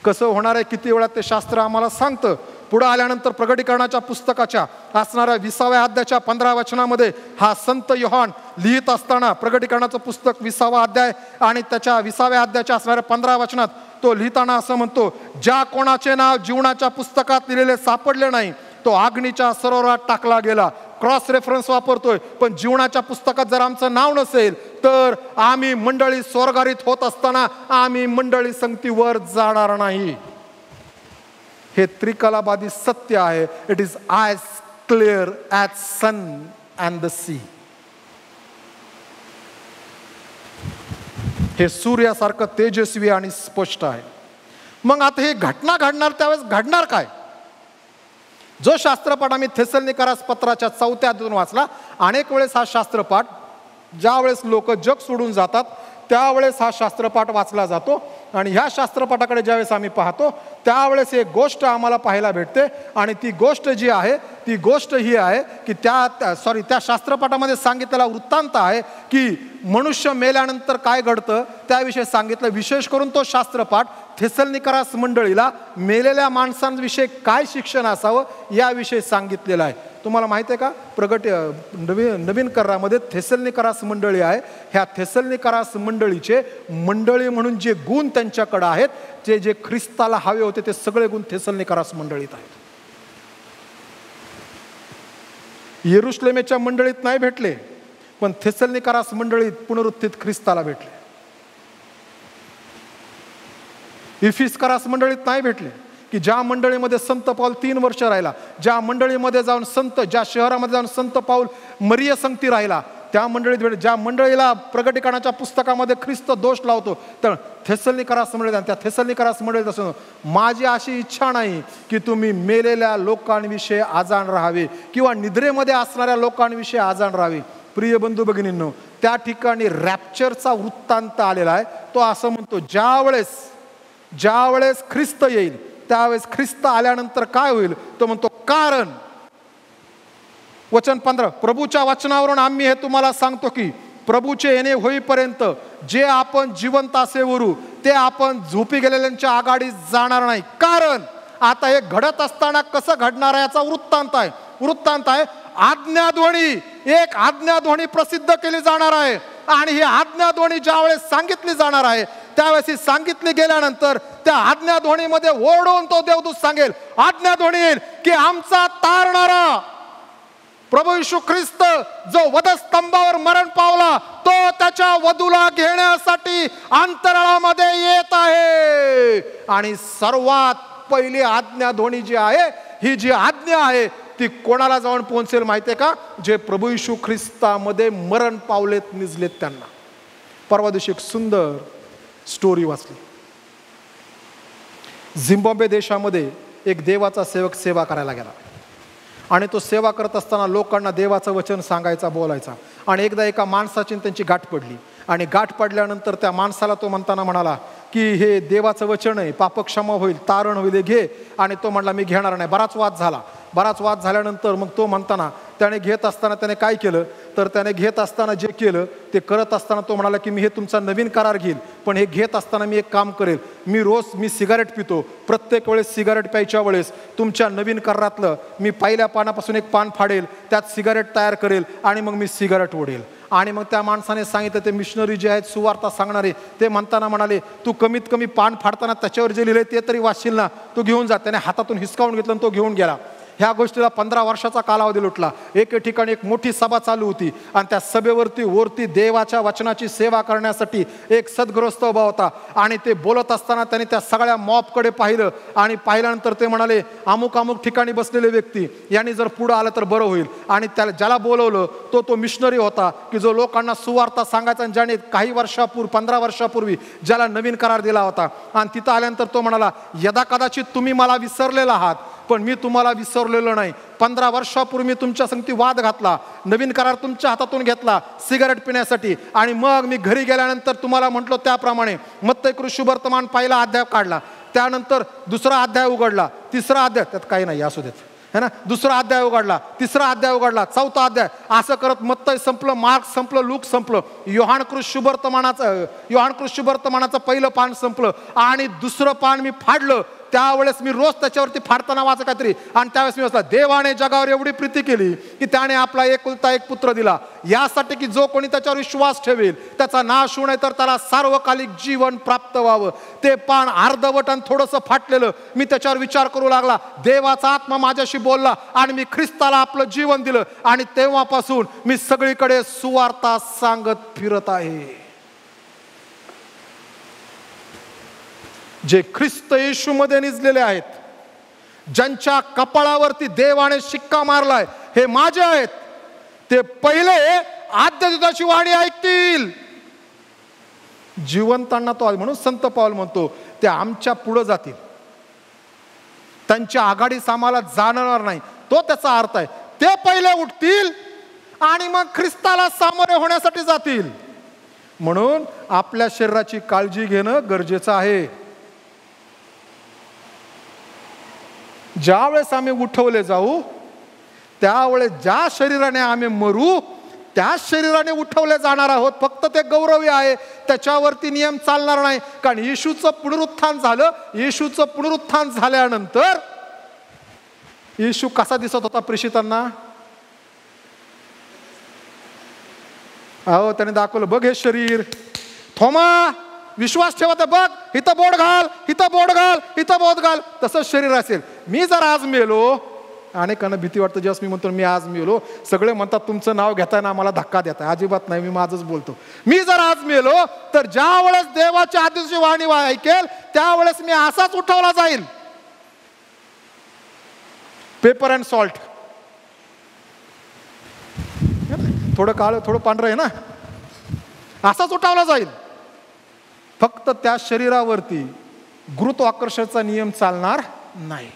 कसं होणार आहे, किती वेळात ते शास्त्र आम्हाला सांगतं. पुढे आल्यानंतर प्रकटीकरणाच्या पुस्तकाच्या असणाऱ्या 20व्या अध्यायाच्या 15 वचनामध्ये हा संत योहान लिहित असताना, प्रकटीकरणाचं पुस्तक 20वा अध्याय आणि त्याच्या 20व्या अध्यायाच्या असणाऱ्या 15 वचनात तो लिहिताना असं म्हणतो, ज्या कोणाचे नाव जीवनाच्या पुस्तकात लिहिलेले सापडले नाही तो अग्नीच्या सरोवरात टाकला गेला. क्रॉस रेफरन्स वापरतोय, पण जीवनाच्या पुस्तकात जर आमचं नाव नसेल तर आम्ही मंडळी स्वर्गारीत होत असताना आम्ही मंडळी संगतीवर जाणार नाही. हे त्रिकलाबादी सत्य आहे. It is as clear as sun and the sea. हे सूर्यासारखं तेजस्वी आणि स्पष्ट आहे. मग आता ही घटना घडणार, त्यावेळेस घडणार काय? जो शास्त्रपाठ आम्ही थेसलनिकरास पत्राच्या 4व्या अध्यायातून वाचला. अनेक वेळेस हा शास्त्रपाठ, ज्या वेळेस लोक जग सोडून जातात त्यावेळेस हा शास्त्रपाठ वाचला जातो. आणि ह्या शास्त्रपाठाकडे ज्यावेळेस आम्ही पाहतो त्यावेळेस एक गोष्ट आम्हाला पाहायला भेटते. आणि ती गोष्ट जी आहे ती गोष्ट ही आहे की त्या शास्त्रपाठामध्ये सांगितलेला वृत्तांत आहे की मनुष्य मेल्यानंतर काय घडतं त्याविषयी सांगितलं. विशेष करून तो शास्त्रपाठ थेसलनिकरास मंडळीला मेलेल्या माणसांविषयी काय शिक्षण असावं याविषयी सांगितलेलं आहे. तुम्हाला माहिती आहे का, नवीन करारामध्ये थेसलनिकरास मंडळी आहे. ह्या थेसलनिकरास मंडळीचे मंडळी म्हणून जे गुण त्यांच्याकडे आहेत, जे ख्रिस्ताला हवे होते ते सगळे गुण थेसलनिकरास मंडळीत आहेत. येरुशलेमेच्या मंडळीत नाही भेटले, पण थेसलनिकरास मंडळीत पुनरुत्थित ख्रिस्ताला भेटले. इफिसकरास मंडळीत नाही भेटले, की ज्या मंडळीमध्ये संत पाऊल 3 वर्ष राहिला, ज्या मंडळीमध्ये जाऊन ज्या शहरामध्ये जाऊन संत पाऊल मरिय संगती राहिला, त्या मंडळीत भेटले. ज्या मंडळीला प्रकटीकरणाच्या पुस्तकामध्ये ख्रिस्त दोष लावतो, तर थेसलनिकरास मंडळीत, त्या थेसलनिकरास मंडळीत असं, माझी अशी इच्छा नाही की तुम्ही मेलेल्या लोकांविषयी आजाण राहावे किंवा निद्रेमध्ये असणाऱ्या लोकांविषयी आजाण राहावे. प्रिय बंधू भगिनींनो, त्या ठिकाणी रॅप्चरचा वृत्तांत आलेला आहे. तो असं म्हणतो, ज्यावेळेस ख्रिस्त येईल त्यावेळेस ख्रिस्त आल्यानंतर काय होईल, तो म्हणतो कारण वचन 15, प्रभूच्या वचनावरून आम्ही हे तुम्हाला सांगतो की प्रभूचे येणे होईपर्यंत जे आपण जिवंत असे उरू ते आपण झोपी गेलेल्यांच्या आघाडीत जाणार नाही. कारण आता हे घडत असताना कसं घडणार आहे याचा वृत्तांत आहे आज्ञाध्वनी. एक आज्ञाध्वनी प्रसिद्ध केली जाणार आहे आणि ही आज्ञाध्वनी ज्यावेळेस सांगितली जाणार आहे त्यावेळेस ही सांगितली गेल्यानंतर त्या आज्ञाध्वनीमध्ये ओरडून तो देवदूत सांगेल, आज्ञाध्वनी येईल की आमचा तारणारा प्रभू येशू ख्रिस्त जो वधस्तंभावर मरण पावला तो त्याच्या वधूला घेण्यासाठी अंतराळामध्ये येत आहे. आणि सर्वात पहिली आज्ञाध्वनी जी आहे, ही जी आज्ञा आहे ती कोणाला जाऊन पोहोचेल माहिती आहे का? जे प्रभू येशू ख्रिस्तामध्ये मरण पावलेत, निजलेत त्यांना. परवा दिवशी एक सुंदर स्टोरी वाचली. झिम्बाब्वे देशामध्ये एक देवाचा सेवक सेवा करायला गेला आणि तो सेवा करत असताना लोकांना देवाचं वचन सांगायचा, बोलायचा. आणि एकदा एका माणसाची त्यांची गाठ पडली आणि गाठ पडल्यानंतर त्या माणसाला तो म्हणताना म्हणाला की हे देवाचं वचन आहे, पापक्षमा होईल, तारण होईल, घे. आणि तो म्हणला मी घेणार नाही. बराच वाद झाल्यानंतर मग तो म्हणताना त्याने घेत असताना त्याने काय केलं तर त्याने घेत असताना जे केलं ते करत असताना तो म्हणाला की मी हे तुमचा नवीन करार घेईल, पण हे घेत असताना मी एक काम करेल, मी सिगारेट पितो, प्रत्येक वेळेस सिगारेट प्यायच्या वेळेस तुमच्या नवीन करारातलं मी पहिल्या पानापासून एक पान फाडेल, त्यात सिगारेट तयार करेल आणि मग मी सिगारेट ओढेल. आणि मग त्या माणसाने सांगितलं, ते मिशनरी जे आहेत सुवार्ता सांगणारे ते म्हणताना म्हणाले तू कमीत कमी पान फाडताना त्याच्यावर जे लिहिले ते तरी वाचशील ना, तू घेऊन जा. त्याने हातातून हिसकावून घेतलं आणि तो घेऊन गेला. ह्या गोष्टीला 15 वर्षाचा कालावधी लुटला. एके ठिकाणी एक मोठी सभा चालू होती आणि त्या सभेवरती देवाच्या वचनाची सेवा करण्यासाठी एक सद्गृहस्थ उभा होता. आणि ते बोलत असताना त्याने त्या सगळ्या मॉबकडे पाहिलं आणि पाहिल्यानंतर ते म्हणाले अमुक ठिकाणी बसलेले व्यक्ती यांनी जर पुढं आलं तर बरं होईल. आणि त्याला ज्याला बोलवलं तो मिशनरी होता की जो लोकांना सुवार्ता सांगायचा आणि ज्याने 15 वर्षापूर्वी ज्याला नवीन करार दिला होता. आणि तिथं आल्यानंतर तो म्हणाला यदाकदाचित तुम्ही मला विसरलेला आहात, पण मी तुम्हाला विसरलेलो नाही. 15 वर्षापूर्वी मी तुमच्या संगती वाद घातला, नवीन करार तुमच्या हातातून घेतला सिगारेट पिण्यासाठी, आणि मग मी घरी गेल्यानंतर तुम्हाला म्हटलो त्याप्रमाणे मत्तई शुभवर्तमान पहिला अध्याय काढला, त्यानंतर दुसरा अध्याय उघडला, तिसरा अध्याय, त्यात काही नाही असू देत, है ना. दुसरा अध्याय उघडला, तिसरा अध्याय उघडला, चौथा अध्याय, असं करत मत्तई संपलं, मार्क संपलं, लूक संपलं, योहानकृत शुभवर्तमानाचं पहिलं पान संपलं आणि दुसरं पान मी फाडलं. त्यावेळेस मी रोज त्याच्यावरती फाडताना वाचा काहीतरी, आणि त्यावेळेस मी वाचला, देवाने जगावर एवढी प्रीती केली की त्याने आपला एकुलता एक पुत्र दिला, यासाठी की जो कोणी त्याच्यावर विश्वास ठेवेल त्याचा नाश होऊ नये तर त्याला सार्वकालिक जीवन प्राप्त व्हावं. ते पान अर्धवट आणि थोडंसं फाटलेलं. मी त्याच्यावर विचार करू लागला, देवाचा आत्मा माझ्याशी बोलला आणि मी ख्रिस्ताला आपलं जीवन दिलं, आणि तेव्हापासून मी सगळीकडे सुवार्ता सांगत फिरत आहे. जे ख्रिस्त येशूमध्ये निजलेले आहेत, ज्यांच्या कपाळावरती देवाने शिक्का मारलाय, हे माझे आहेत, ते पहिले आद्य दूताची वाणी ऐकतील. जिवंतांना तो, म्हणून संत पाऊल म्हणतो, ते आमच्या पुढे जातील, त्यांच्या आघाडीस आम्हाला जाणवणार नाही. तो त्याचा अर्थ आहे. ते पहिले उठतील आणि मग ख्रिस्ताला सामोरे होण्यासाठी जातील. म्हणून आपल्या शरीराची काळजी घेणं गरजेचं आहे. ज्या वेळेस आम्ही उठवले जाऊ, त्यावेळेस ज्या शरीराने आम्ही मरू, त्याच शरीराने उठवले जाणार आहोत. फक्त ते गौरवी आहे, त्याच्यावरती नियम चालणार नाही. कारण येशूचं पुनरुत्थान झालं. येशूचं पुनरुत्थान झाल्यानंतर येशू कसा दिसत होता प्रेषितांना? अहो, त्याने दाखवलं, बघ हे शरीर. थोमा, विश्वास ठेवा, तर बघ, इथं बोट घाल, इथं बोट घाल, इथं बोट घाल. तसंच शरीर असेल. मी जर आज मेलो, अनेकांना भीती वाटतं जेव्हा मी म्हणतो मी आज मेलो, सगळे म्हणतात तुमचं नाव घेताय ना आम्हाला धक्का देताय. अजिबात नाही, मी माझंच बोलतो. मी जर आज मेलो तर ज्या वेळेस देवाची आदेशाची वाणी ऐकेल त्यावेळेस मी असाच उठवला जाईल. पेपर अँड सॉल्ट, थोडं काळं थोडं पांढरं आहे ना, असाच उठवला जाईल. फक्त त्या शरीरावरती गुरुत्वाकर्षणाचा नियम चालणार नाही.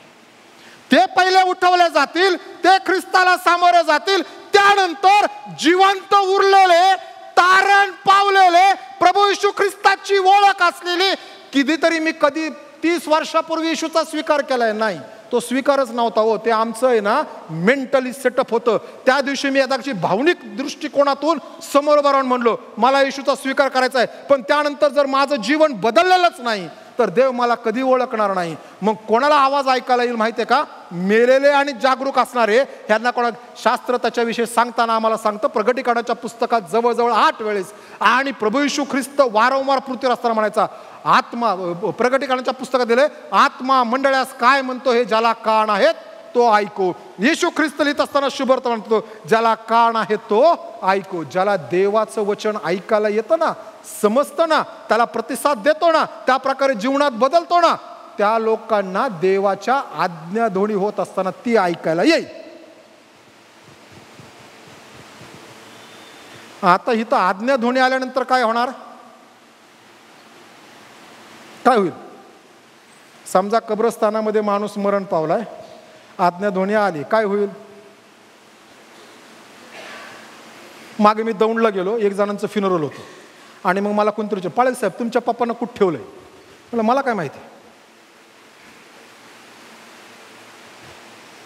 ते पहिले उठवले जातील, ते ख्रिस्ताला सामोरे जातील. त्यानंतर जिवंत उरलेले, तारण पावलेले, प्रभू येशू ख्रिस्ताची ओळख असलेली, कितीतरी मी कधी 30 वर्षापूर्वी येशूचा स्वीकार केलाय, नाही, तो स्वीकारच नव्हता हो. ते आमचं आहे ना मेंटली सेटअप होतं. त्या दिवशी मी एखादी भावनिक दृष्टिकोनातून समोर राहून म्हणलो मला येशूचा स्वीकार करायचा आहे, पण त्यानंतर जर माझं जीवन बदललेलंच नाही तर देव मला कधी ओळखणार नाही. मग कोणाला आवाज ऐकायला येईल माहिती आहे का? मेलेले आणि जागरूक असणारे. ह्यांना कोणा शास्त्र त्याच्याविषयी सांगताना आम्हाला सांगतं, प्रकटीकरणाच्या पुस्तकात जवळजवळ 8 वेळेस, आणि प्रभू येशू ख्रिस्त वारंवार पृथ्वीवर असताना म्हणायचा, आत्मा, प्रकटीकरणाच्या पुस्तकात दिले, आत्मा मंडळास काय म्हणतो हे ज्याला कान आहेत तो ऐको. येशू ख्रिस्त लिहित असताना शुभर्थ म्हणतो, ज्याला कान आहे तो ऐको. ज्याला देवाचं वचन ऐकायला येतं ना, समजतं ना, त्याला प्रतिसाद देतो ना, त्या प्रकारे जीवनात बदलतो ना, त्या लोकांना देवाच्या आज्ञाध्वनी होत असताना ती ऐकायला येईल. आता इथं आज्ञाध्वनी आल्यानंतर काय होणार? काय होईल? समजा कब्रस्तानामध्ये माणूस मरण पावलाय, आज्ञाध्वनी आली, काय होईल? मागे मी दौंडला गेलो, एक जणांचं फ्युनरल होतं, आणि मग मला कोणतरी विचारलं, पाळेल साहेब तुमच्या पप्पांना कुठं ठेवलंय? म्हटलं मला काय माहिती,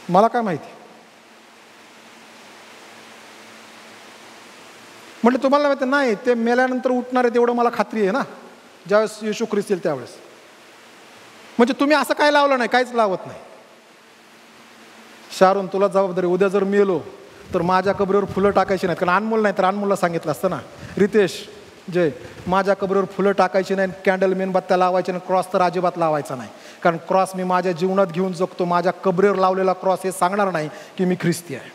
मला काय माहिती. म्हटलं तुम्हाला माहिती नाही, ते मेल्यानंतर उठणार आहे तेवढं मला खात्री आहे ना, ज्यावेळेस येशू ख्रिस्त येईल त्यावेळेस. म्हणजे तुम्ही असं काय लावलं नाही? काहीच लावत नाही. शारून तुला जबाबदारी, उद्या जर मेलो तर माझ्या कबरीवर फुलं टाकायची नाहीत. कारण अनमोल नाही तर अनमोलला सांगितलं असतं ना, रितेश जय, माझ्या कबरीवर फुलं टाकायची नाही, कॅन्डल मेणबत्त्या लावायच्या नाही, क्रॉस तर अजिबात लावायचा नाही. कारण क्रॉस मी माझ्या जीवनात घेऊन जगतो. माझ्या कबरीवर लावलेला क्रॉस हे सांगणार नाही की मी ख्रिस्ती आहे.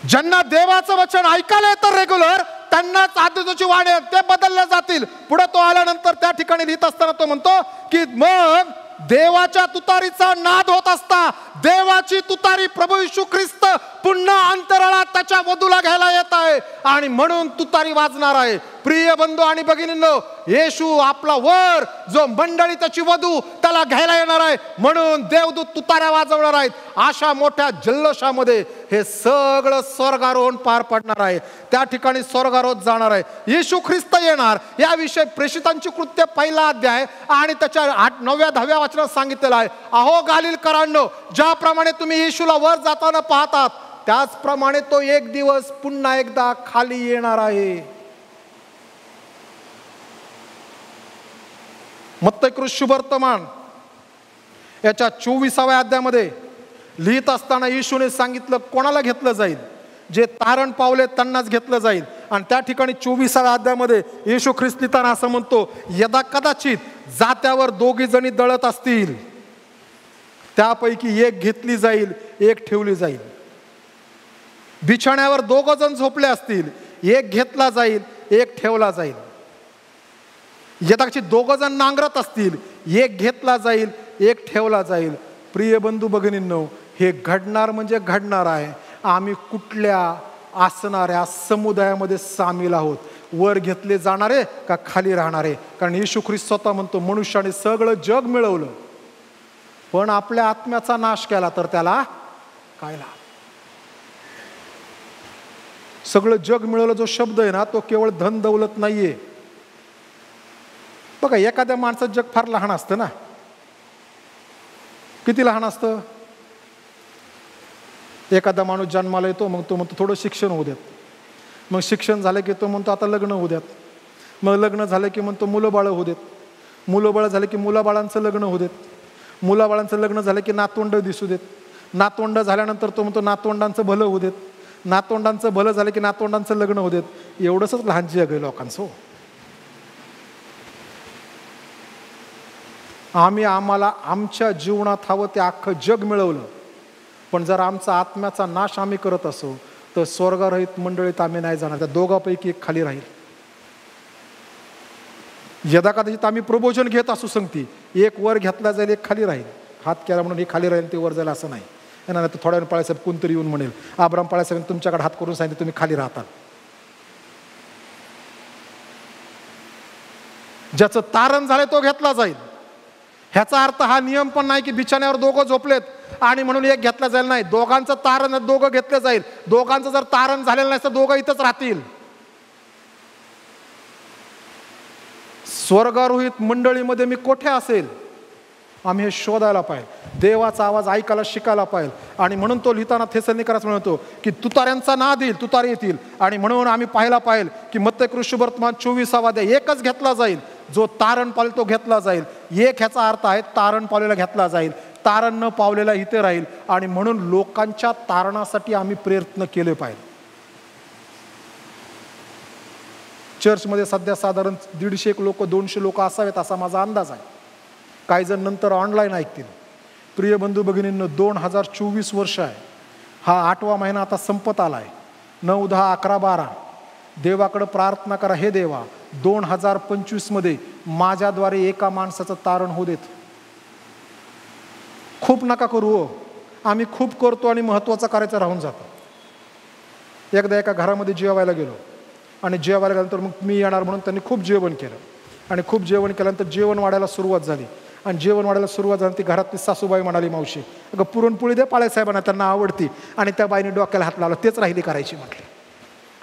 ज्यांना देवाचं वचन ऐकायला येतं रेग्युलर, त्यांनाच आदेशाची वाणी ते बदलले जातील. पुढे तो आल्यानंतर त्या ठिकाणी लिहित असताना तो म्हणतो की मग देवाच्या तुतारीचा नाद होत असता, देवाची तुतारी प्रभू येशू ख्रिस्त पुन्हा अंतराळात त्याच्या वधूला घ्यायला येत आहे, आणि म्हणून तुतारी वाजणार आहे. प्रिय बंधू आणि भगिनींनो, येशू आपला वर जो मंडळी त्याची वधू त्याला घ्यायला येणार आहे, म्हणून देवदूत तुताऱ्या वाजवणार आहेत. अशा मोठ्या जल्लोषामध्ये हे सगळं स्वर्गारोहण पार पडणार आहे. त्या ठिकाणी स्वर्गारोहण जाणार आहे. येशू ख्रिस्त येणार याविषयी प्रेषितांची कृत्य पहिला अध्याय आणि त्याच्या 9-10 वचनात सांगितलेलं आहे. अहो गालीलकरांनो, ज्याप्रमाणे तुम्ही येशूला वर जाताना पाहतात, त्याचप्रमाणे तो एक दिवस पुन्हा एकदा खाली येणार आहे. मत्ती शुभवर्तमान याच्या 24व्या अध्यायामध्ये लिहित असताना येशूने सांगितलं कोणाला घेतलं जाईल, जे तारण पावले त्यांनाच घेतलं जाईल. आणि त्या ठिकाणी 24व्या अध्यायामध्ये येशू ख्रिस्त लिहिताना असं म्हणतो, यदा कदाचित जात्यावर 2 जणी दळत असतील, त्यापैकी एक घेतली जाईल, एक ठेवली जाईल. बिछाण्यावर 2 जण झोपले असतील, एक घेतला जाईल, एक ठेवला जाईल. यदाचित 2 जण नांगरत असतील, एक घेतला जाईल, एक ठेवला जाईल. प्रिय बंधू भगिनींनो, हे घडणार म्हणजे घडणार आहे. आम्ही कुठल्या असणाऱ्या समुदायामध्ये सामील आहोत, वर घेतले जाणारे का खाली राहणारे? कारण येशू ख्रिस्त स्वतः म्हणतो, मनुष्याने सगळं जग मिळवलं पण आपल्या आत्म्याचा नाश केला तर त्याला काय लाभ? सगळं जग मिळवलं जो शब्द आहे ना, तो केवळ धन दौलत नाहीये. बघा, एखाद्या माणसाचं जग फार लहान असतं ना. किती लहान असतं? एखादा माणूस जन्माला येतो, मग तो म्हणतो थोडं शिक्षण होऊ देत. मग शिक्षण झालं की तो म्हणतो आता लग्न होऊ द्यात. मग लग्न झालं की म्हणतो मुलं बाळं होऊ देत. मुलं बाळं झालं की मुलाबाळांचं लग्न होऊ देत. मुलाबाळांचं लग्न झालं की नातवंड दिसू देत. नातवंड झाल्यानंतर तो म्हणतो नातवंडांचं भलं होऊ देत. नातवंडांचं भलं झालं की नातवंडांचं लग्न होऊ देत. एवढंच लहान जग आहे लोकांचं. आम्हाला आमच्या जीवनात हवं ते अख्खं जग मिळवलं, पण जर आमचा आत्म्याचा नाश आम्ही करत असो तर स्वर्गरहित मंडळीत आम्ही नाही जाणार. त्या दोघांपैकी एक खाली राहील. यदा कदाचित आम्ही प्रबोधन घेत असू संगती, एक वर घेतला जाईल, एक खाली राहील. हात केला म्हणून हे खाली राहील ते वर जाईल असं नाही. येणार तर थोड्या वेळ पाळासाहेब कोणतरी येऊन म्हणेल, अब्राम पाळासाहेब तुमच्याकडे हात करून सांगितले तुम्ही खाली राहतात. ज्याचं तारण झालंय तो घेतला जाईल. ह्याचा अर्थ हा नियम पण नाही की बिछाण्यावर 2 झोपलेत आणि म्हणून एक घेतला जाईल. नाही, दोघांचं तारण 2 घेतलं जाईल. दोघांचं जर तारण झालेलं नाही तर 2 इथंच राहतील. स्वर्गारोहित मंडळीमध्ये मी कोठे असेल, आम्ही हे शोधायला पाहिजे. देवाचा आवाज ऐकायला शिकायला पाहिजे. आणि म्हणून तो लिहिताना थेसलोनिकरास म्हणतो की तुताऱ्यांचा नाद येईल, तुतारे येतील. आणि म्हणून आम्ही पाहायला पाहिजे की मत्ती शुभवर्तमान 24 अध्याय एकच घेतला जाईल, जो तारण पावले तो घेतला जाईल. एक ह्याचा अर्थ आहे तारण पावलेला घेतला जाईल, तारण न पावलेला इथे राहील. आणि म्हणून लोकांच्या तारणासाठी आम्ही प्रयत्न केले पाहिजे. चर्चमध्ये सध्या साधारण 150 लोक 200 लोक असावेत असा माझा अंदाज आहे. काही जण नंतर ऑनलाईन ऐकतील. प्रिय बंधू भगिनींनो, 2024 वर्ष आहे. हा 8वा महिना आता संपत आला आहे. 9, 10, 11, 12 देवाकडे प्रार्थना करा, हे देवा 2025 मध्ये माझ्याद्वारे एका माणसाचं तारण होऊ देत. खूप नका करू हो. आम्ही खूप करतो आणि महत्त्वाचं करायचं राहून जातो. एकदा एका घरामध्ये जेवायला गेलो आणि जेवायला गेल्यानंतर मग मी येणार म्हणून त्यांनी खूप जेवण केलं. आणि खूप जेवण केल्यानंतर जेवण वाढायला सुरुवात झाली. आणि जेवण वाढायला सुरुवात झाली ती घरातली सासूबाई म्हणाली, मावशी अगं पुरणपोळी दे, पाळेसाहेबांना त्यांना आवडती. आणि त्या बाईने डोक्याला हात लावला, तेच राहिली करायची म्हटली.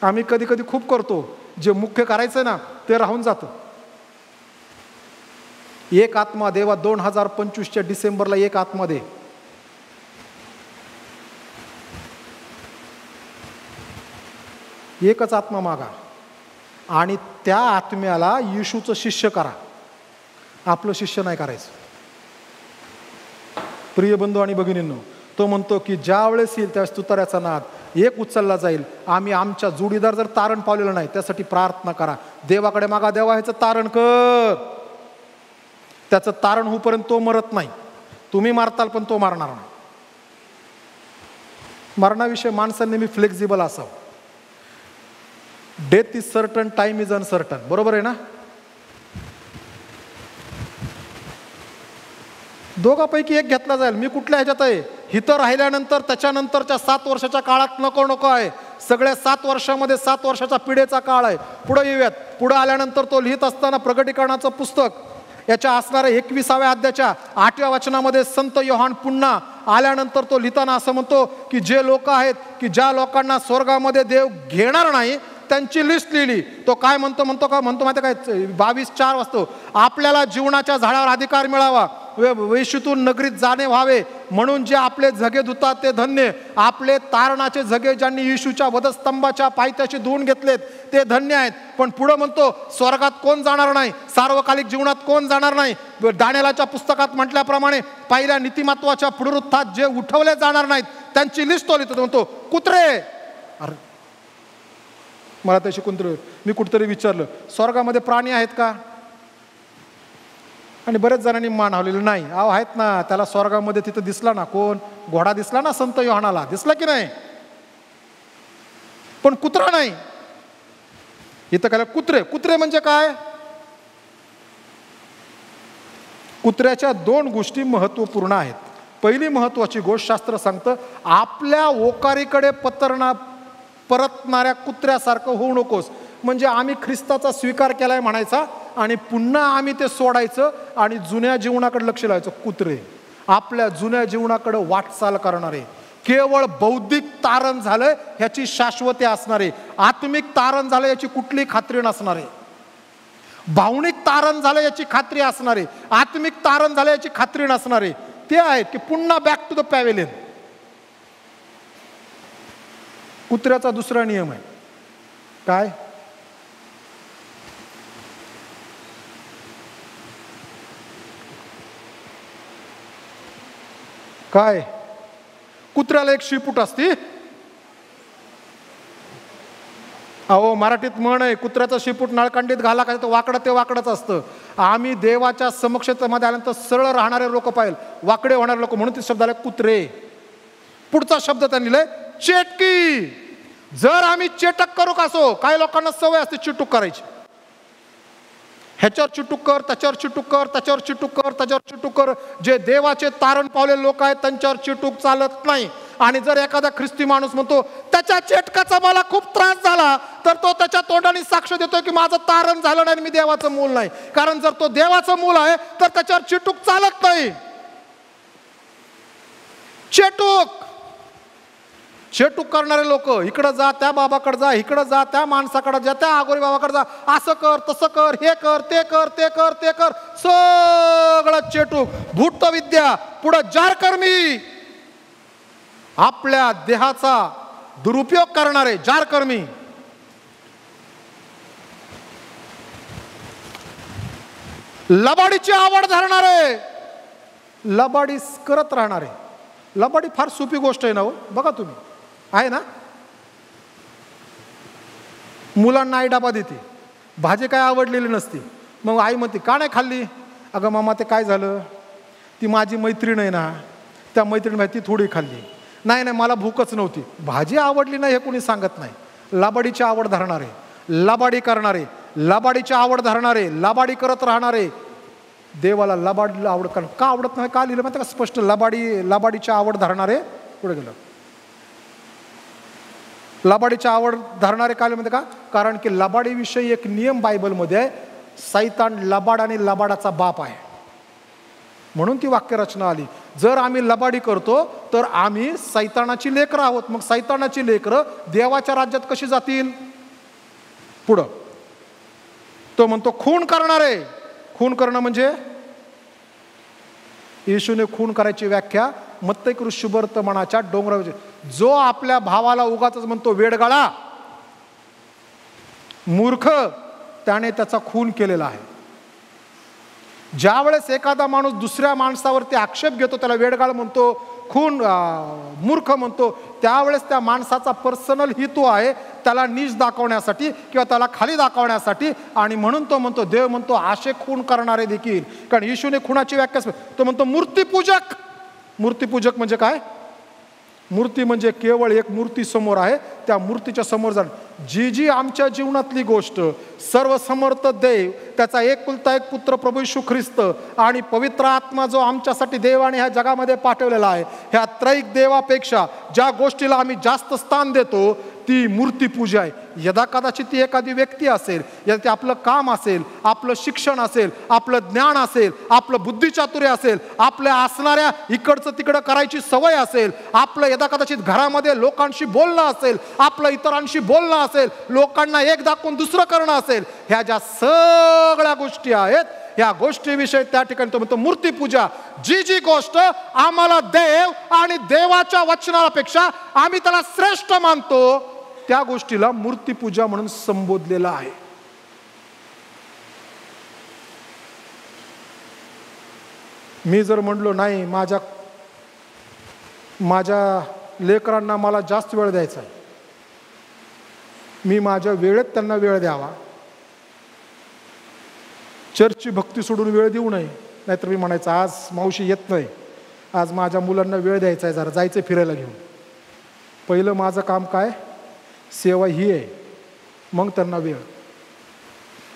आम्ही कधी कधी खूप करतो, जे मुख्य करायचं ना ते राहून जातं. एक आत्मा देवा 2025च्या डिसेंबरला एक आत्मा दे. एकच आत्मा मागा आणि त्या आत्म्याला येशूचं शिष्य करा. आपलं शिष्य नाही करायचं. प्रिय बंधू आणि भगिनींनो, तो म्हणतो की ज्या वेळेस येईल त्यावेळेस तुताऱ्याचा नाद एक उचलला जाईल. आम्ही आमच्या जोडीदार जर तारण पावलेलं नाही त्यासाठी प्रार्थना करा. देवाकडे मागा, देवा ह्याचं तारण कर. त्याचं तारण होईपर्यंत तो मरत नाही. तुम्ही मारताल पण तो मारणार नाही. मरणाविषयी माणसांनी मी फ्लेक्झिबल असावं. Death is certain, time is uncertain. बरोबर आहे ना? दोघांपैकी एक घेतला जाईल. मी कुठल्या ह्याच्यात आहे? हिथं राहिल्यानंतर त्याच्यानंतरच्या 7 वर्षाच्या काळात नको आहे. सगळ्या 7 वर्षामध्ये 7 वर्षाचा पिढीचा काळ आहे. पुढे येऊयात. पुढे आल्यानंतर तो लिहित असताना प्रकटीकरणाचं पुस्तक याच्या असणाऱ्या 21व्या अध्यायाच्या 8व्या वचनामध्ये संत योहान पुन्हा आल्यानंतर तो लिहिताना असं म्हणतो की जे लोक आहेत की ज्या लोकांना स्वर्गामध्ये देव घेणार नाही त्यांची लिस्ट लिहिली. तो काय म्हणतो माहिती काय 22:4 वाजतो, आपल्याला जीवनाच्या झाडावर अधिकार मिळावा, वेशीतून नगरीत जाणे व्हावे, म्हणून जे आपले झगे धुतात ते धन्य, आपले तारणाचे झगे ज्यांनी येशूच्या वधस्तंभाच्या पायथ्याशी धुवून घेतलेत ते धन्य आहेत. पण पुढे म्हणतो स्वर्गात कोण जाणार नाही, सार्वकालिक जीवनात कोण जाणार नाही. दानिएलाच्या पुस्तकात म्हटल्याप्रमाणे पहिल्या नीतिमत्वाच्या पुनरुत्थानात जे उठवले जाणार नाहीत त्यांची लिस्ट तो लिहितो. म्हणतो कुत्रे. अरे मला तशी मी कुठेतरी विचारलं स्वर्गामध्ये प्राणी आहेत का, आणि बरेच जणांनी मान हलवलेलं नाही. आहेत ना, त्याला स्वर्गामध्ये तिथं दिसला ना, कोण घोडा दिसला ना संत योहानाला, दिसला की नाही, पण कुत्रा नाही. इथं काय कुत्रे म्हणजे काय, कुत्र्याच्या 2 गोष्टी महत्वपूर्ण आहेत. पहिली महत्वाची गोष्ट शास्त्र सांगतं, आपल्या ओकारीकडे परतणाऱ्या कुत्र्यासारखं होऊ नकोस. म्हणजे आम्ही ख्रिस्ताचा स्वीकार केलाय म्हणायचा आणि पुन्हा आम्ही ते सोडायचं आणि जुन्या जीवनाकडे लक्ष लावायचं. कुत्रे आपल्या जुन्या जीवनाकडे वाटचाल करणारे, केवळ बौद्धिक तारण झालं ह्याची शाश्वती असणारे, आत्मिक तारण झालं याची कुठली खात्री नसणारे, भावनिक तारण झालं याची खात्री असणारे, आत्मिक तारण झालं याची खात्री नसणारे ते आहेत की पुन्हा बॅक टू द पॅव्हेलियन. कुत्र्याचा दुसरा नियम आहे काय, काय कुत्र्याला एक शिपूट असती. अहो मराठीत म्हण आहे, कुत्र्याचं शिपूट नळकांडीत घाला काय, तर वाकडं ते वाकडंच असतं. आम्ही देवाच्या समक्षतेमध्ये आल्यानंतर सरळ राहणारे लोक पाहिजे, वाकडे होणारे लोक, म्हणून ते शब्द आले कुत्रे. पुढचा शब्द त्यांनी लिहिलाय चेटकी. जर आम्ही चेटक करू कसो, काही लोकांना सवय असते चिटूक करायची, ह्याच्यावर चिटूक कर, त्याच्यावर चिटूक कर, त्याच्यावर चिटूक कर, त्याच्यावर चिटूक कर. जे देवाचे तारण पावलेले लोक आहेत त्यांच्यावर चिटूक चालत नाही. आणि जर एखादा ख्रिस्ती माणूस म्हणतो त्याच्या चेटकाचा मला खूप त्रास झाला, तर तो त्याच्या तोंडाने साक्ष देतोय की माझं तारण झालं नाही, मी देवाचं मूल नाही. कारण जर तो देवाचं मूल आहे तर त्याच्यावर चिटूक चालत नाही. चेटूक करणारे लोक, इकडं जा त्या बाबाकडे जा, इकडं जा त्या माणसाकडे जा, त्या आगोरी बाबाकडे जा, असं कर तसं कर, हे कर ते कर ते कर ते कर, सगळं चेटूक, भूत विद्या, पुढं जारकर्मी, आपल्या देहाचा दुरुपयोग करणारे जारकर्मी. लबाडीची आवड धरणारे, लबाडी करत राहणारे. लबाडी फार सोपी गोष्ट आहे ना हो, बघा तुम्ही आहे ना. मुलांना आई डबा देते, भाजी काय आवडलेली नसती, मग आई म्हणते का नाही खाल्ली, अगं मामा ते काय झालं, ती माझी मैत्रीण आहे ना, त्या मैत्रीण माहिती थोडी खाल्ली, नाही नाही मला भूकच नव्हती, भाजी आवडली नाही हे कोणी सांगत नाही. लबाडीची आवड धरणारे, लबाडी करणारे, लबाडीची आवड धरणारे, लबाडी करत राहणारे. देवाला लबाडीला आवड का आवडत नाही, का लिहिलं माहिती का स्पष्ट, लबाडीची आवड धरणारे. पुढे गेलं, लबाडीची आवड धरणारे काय म्हणते का, कारण की लबाडीविषयी एक नियम बायबलमध्ये आहे, सैतान लबाड आणि लबाडाचा बाप आहे, म्हणून ती वाक्यरचना आली. जर आम्ही लबाडी करतो तर आम्ही सैतानाची लेकरं आहोत. मग सैतानाची लेकरं देवाच्या राज्यात कशी जातील. पुढं तो म्हणतो खून करणारे. खून करणं म्हणजे, येशूने खून करायची व्याख्या मत्ती ऋषीवर्तमानाच्या डोंगरावर, जो आपल्या भावाला उगाच म्हणतो वेडगाळा, मूर्ख, त्याने त्याचा खून केलेला आहे. ज्या वेळेस एखादा माणूस दुसऱ्या माणसावरती आक्षेप घेतो त्याला वेडगाळ म्हणतो, खून मूर्ख म्हणतो, त्यावेळेस त्या माणसाचा पर्सनल हेतू आहे त्याला नीच दाखवण्यासाठी किंवा त्याला खाली दाखवण्यासाठी. आणि म्हणून तो म्हणतो, देव म्हणतो असे खून करणारे देखील, कारण येशूने खुनाची व्याख्या, तो म्हणतो मूर्तीपूजक. मूर्तीपूजक म्हणजे काय, मूर्ती म्हणजे केवळ एक मूर्ती समोर आहे, त्या मूर्तीच्या समोर जाणं. जी जी आमच्या जीवनातली गोष्ट सर्व समर्थ देव, त्याचा एकुलता एक पुत्र प्रभू येशू ख्रिस्त आणि पवित्र आत्मा जो आमच्यासाठी देवाने ह्या जगामध्ये पाठवलेला आहे, ह्या त्रैक देवापेक्षा ज्या गोष्टीला आम्ही जास्त स्थान देतो, ती मूर्तीपूजा आहे. यदा कदाचित ती एखादी व्यक्ती असेल, या ते आपलं काम असेल, आपलं शिक्षण असेल, आपलं ज्ञान असेल, आपलं बुद्धिचातुर्य असेल, आपल्या असणाऱ्या इकडचं तिकडं करायची सवय असेल, आपलं यदा कदाचित घरामध्ये लोकांशी बोलणं असेल, आपलं इतरांशी बोलणं असेल, लोकांना एक दाखवून दुसरं करणं असेल, ह्या ज्या सगळ्या गोष्टी आहेत, या गोष्टीविषयी त्या ठिकाणी तो म्हणतो मूर्तीपूजा. जी जी गोष्ट आम्हाला देव आणि देवाच्या वचनापेक्षा आम्ही त्याला श्रेष्ठ मानतो, त्या गोष्टीला मूर्तीपूजा म्हणून संबोधलेलं आहे. मी जर म्हणलो नाही, माझ्या लेकरांना मला जास्त वेळ द्यायचा आहे, मी माझ्या वेळेत त्यांना वेळ द्यावा, चर्चची भक्ती सोडून वेळ देऊ नये. नाहीतर मी म्हणायचं आज मावशी येत नाही, आज माझ्या मुलांना वेळ द्यायचा आहे, जरा जायचं फिरायला घेऊन. पहिलं माझं काम काय, सेवा ही आहे, मग त्यांना वेळ.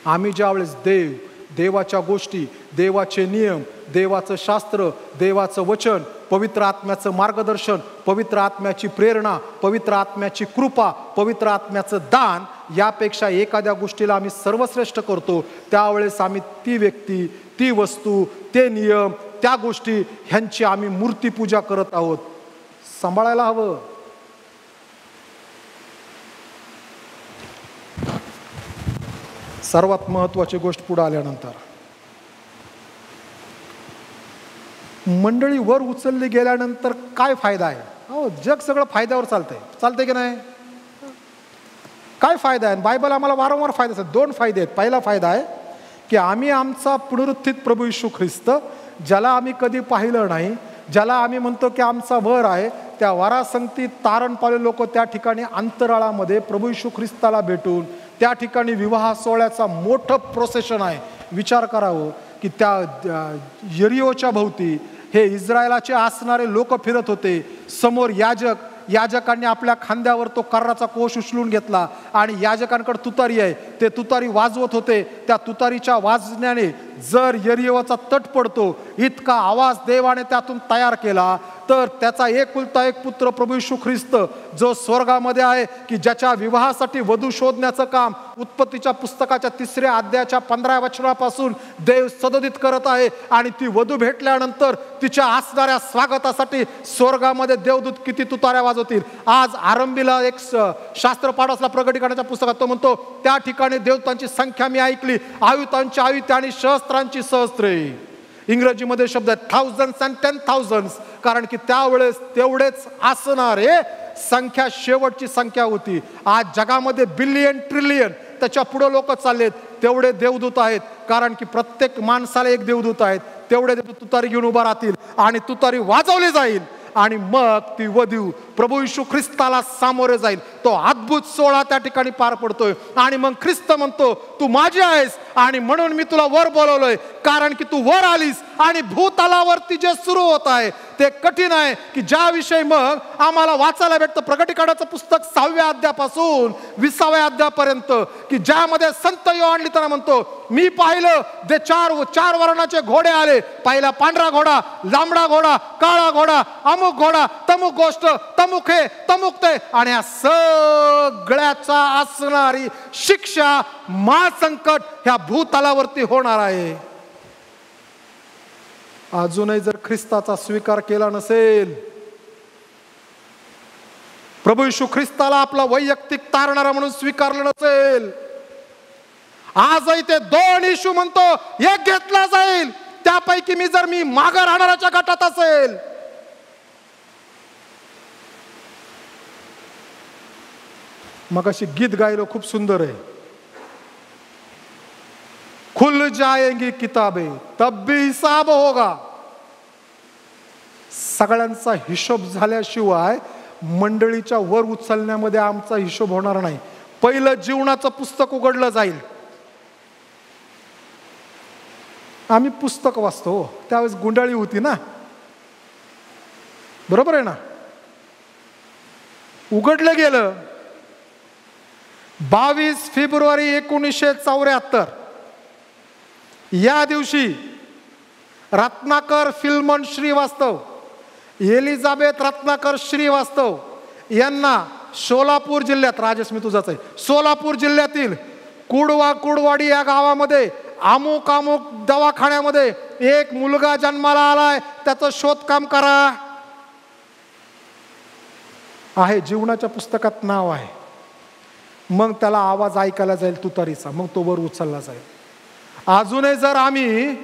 आम्ही ज्यावेळेस देवाच्या गोष्टी, देवाचे नियम, देवाचं शास्त्र, देवाचं वचन, पवित्र आत्म्याचं मार्गदर्शन, पवित्र आत्म्याची प्रेरणा, पवित्र आत्म्याची कृपा, पवित्र आत्म्याचं दान, यापेक्षा एखाद्या गोष्टीला आम्ही सर्वश्रेष्ठ करतो, त्यावेळेस आम्ही ती व्यक्ती, ती वस्तू, ते नियम, त्या गोष्टी ह्यांची आम्ही मूर्तीपूजा करत आहोत. सांभाळायला हवं. सर्वात महत्वाची गोष्ट पुढे आल्यानंतर, मंडळी वर उचलली गेल्यानंतर काय फायदा आहे? हो, जग सगळं फायद्यावर चालतंय की नाही? काय फायदा आहे? बायबल आम्हाला वारंवार फायदा सांगते. 2 फायदे आहेत. पहिला फायदा आहे की आम्ही आमचा पुनरुत्थित प्रभू येशू ख्रिस्त, ज्याला आम्ही कधी पाहिलं नाही, ज्याला आम्ही म्हणतो की आमचा वर आहे, त्या वरासंगती तारण पावले लोक त्या ठिकाणी अंतराळामध्ये प्रभू येशू ख्रिस्ताला भेटून त्या ठिकाणी विवाह सोहळ्याचा मोठं प्रोसेशन आहे. विचार करावं की त्या यरिओच्या भोवती हे इस्रायलाचे असणारे लोक फिरत होते. समोर याजकांनी आपल्या खांद्यावर तो कर्राचा कोश उचलून घेतला आणि याजकांकडे तुतारी आहे, ते तुतारी वाजवत होते. त्या तुतारीच्या वाजण्याने जर यरिओचा तट पडतो, इतका आवाज देवाने त्यातून तयार केला, तर त्याचा एकुलता एक पुत्र प्रभू येशू ख्रिस्त जो स्वर्गामध्ये आहे, की ज्याच्या विवाहासाठी वधू शोधण्याचं काम उत्पत्तीच्या पुस्तकाच्या 3 अध्यायाच्या 15 वचनापासून देव सदोदित करत आहे. आणि ती वधू भेटल्यानंतर तिच्या असणाऱ्या स्वागतासाठी स्वर्गामध्ये देवदूत किती तुताऱ्या वाजवतील. आज आरंभीला एक शास्त्र पाठ असला प्रकटीकरणाच्या पुस्तकात, तो म्हणतो त्या ठिकाणी देवतांची संख्या मी ऐकली, आयुतांची आयुते आणि सहस्त्रांची सहस्त्रे. इंग्रजीमध्ये शब्द आहे thousands and 10,000s, कारण की त्यावेळेस तेवढेच असणारे संख्या शेवटची संख्या होती. आज जगामध्ये बिलियन ट्रिलियन त्याच्या पुढे लोक चाललेत, तेवढे देवदूत आहेत, कारण की प्रत्येक माणसाला एक देवदूत आहेत. तेवढे देवदूत तुतारी घेऊन उभा राहतील आणि तुतारी वाजवली जाईल आणि मग ती वधू प्रभू येशू ख्रिस्ताला सामोरे जाईल. तो अद्भुत सोहळा त्या ठिकाणी पार पडतोय आणि मग ख्रिस्त म्हणतो तू माझी आहेस आणि म्हणून मी तुला वर बोलवलोय, कारण की तू वर आलीस. आणि भूतलावरती जे सुरू होत आहे ते कठीण आहे, की ज्याविषयी मग आम्हाला वाचायला भेटतं प्रकटीकरणाचं पुस्तक 6व्या अध्यायापासून 20व्या अध्यायापर्यंत, की ज्यामध्ये संत योहान लिहिताना म्हणतो मी पाहिलं ते 4 वर्णाचे घोडे आले. पहिला पांढरा घोडा, लांबडा घोडा, काळा घोडा, अमुक घोडा, तमुक गोष्ट, तमुक हे, तमुक ते, आणि या सगळ्याचा असणारी शिक्षा, महासंकट ह्या भूतलावरती होणार आहे. अजूनही जर ख्रिस्ताचा स्वीकार केला नसेल, प्रभू येशू ख्रिस्ताला आपला वैयक्तिक तारणारा म्हणून स्वीकारलं नसेल, आजही ते 2 येशू म्हणतो, एक घेतला जाईल, त्यापैकी मी मागे राहणाऱ्याच्या गटात असेल. मग अशी गीत गायलं खूप सुंदर आहे, खुल जाएंगी किताबें तब भी हिसाब होगा. सगळ्यांचा हिशोब झाल्याशिवाय मंडळीच्या वर उचलण्यामध्ये आमचा हिशोब होणार नाही. पहिलं जीवनाचं पुस्तक उघडलं जाईल. आम्ही पुस्तक वाचतो, त्यावेळेस गुंडाळी होती ना, बरोबर आहे ना. उघडलं गेलं 22 फेब्रुवारी 1974 या दिवशी रत्नाकर फिल्मन श्रीवास्तव, एलिझाबेथ रत्नाकर श्रीवास्तव यांना सोलापूर जिल्ह्यात, राजेश मी तुझाच आहे, सोलापूर जिल्ह्यातील कुडवाडी या गावामध्ये अमुक दवाखान्यामध्ये एक मुलगा जन्माला आलाय, त्याचं शोधकाम करा. आहे, जीवनाच्या पुस्तकात नाव आहे. मग त्याला आवाज ऐकायला जाईल तुतारीचा, मग तो वर उचलला जाईल. अजूनही जर आम्ही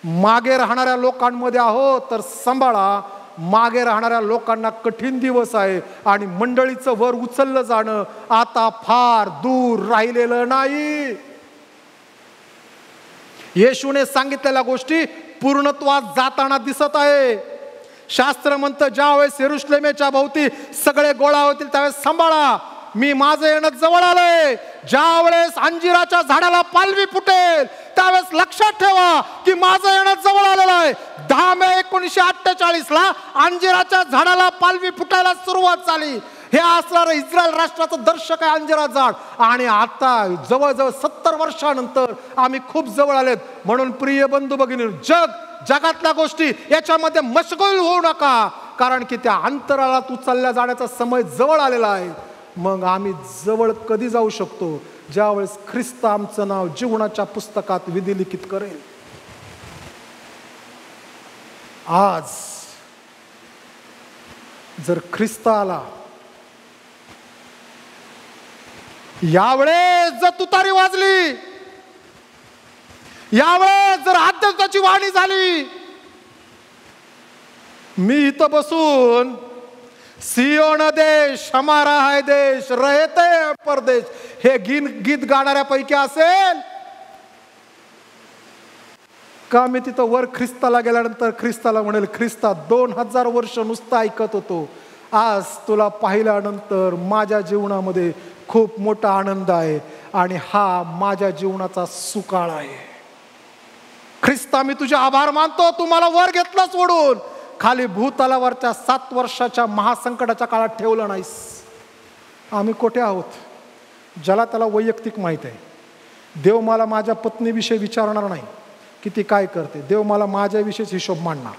मागे राहणाऱ्या लोकांमध्ये आहोत तर सांभाळा, मागे राहणाऱ्या लोकांना कठीण दिवस आहे आणि मंडळीचं वर उचललं जाणं आता फार दूर राहिलेलं नाही. येशूने सांगितलेल्या गोष्टी पूर्णत्वात जाताना दिसत आहे. शास्त्र म्हणतं ज्यावेळेस यरुशलेमेच्या भोवती सगळे गोळा होतील त्यावेळेस सांभाळा, मी माझं येणं जवळ आलंय. ज्यावेळेस अंजिराच्या झाडाला पालवी फुटेल त्यावेळेस लक्षात ठेवा की माझं येणं जवळ आलेलं आहे. 10 मे 1948 अंजिराच्या झाडाला पालवी फुटायला सुरुवात झाली. हे असणारं इस्रायल राष्ट्राचं दर्शक आहे अंजिरा झाड. आणि आता जवळजवळ 70 वर्षानंतर आम्ही खूप जवळ आलेत. म्हणून प्रिय बंधू भगिनी, जगातल्या गोष्टी याच्यामध्ये मशगूल होऊ नका, कारण की त्या अंतराळात उचलल्या जाण्याचा समय जवळ आलेला आहे. मग आम्ही जवळ कधी जाऊ शकतो? ज्यावेळेस ख्रिस्त आमचं नाव जीवनाच्या पुस्तकात विधिलिखित करेल. आज जर ख्रिस्त आला, यावेळेस जर तुतारी वाजली, यावेळेस जर आद्यत्वाची वाणी झाली, मी इथं बसून सियोन देश हमारा है देश रहते परदेश हे गीत गाणाऱ्यापैकी असेल का? मी तिथं वर ख्रिस्ताला गेल्यानंतर ख्रिस्ताला म्हणेल, ख्रिस्ता 2000 वर्ष नुसतं ऐकत होतो, आज तुला पाहिल्यानंतर माझ्या जीवनामध्ये खूप मोठा आनंद आहे आणि हा माझ्या जीवनाचा सुकाळ आहे. ख्रिस्ता, मी तुझे आभार मानतो, तू मला वर घेतलं सोडून, खाली भूतलावरच्या 7 वर्षाच्या महासंकटाच्या काळात ठेवलं नाहीस. आम्ही कुठे आहोत? ज्याला त्याला वैयक्तिक माहीत आहे. देव मला माझ्या पत्नीविषयी विचारणार नाही की ती काय करते. देव मला माझ्याविषयीच हिशोब मांडणार.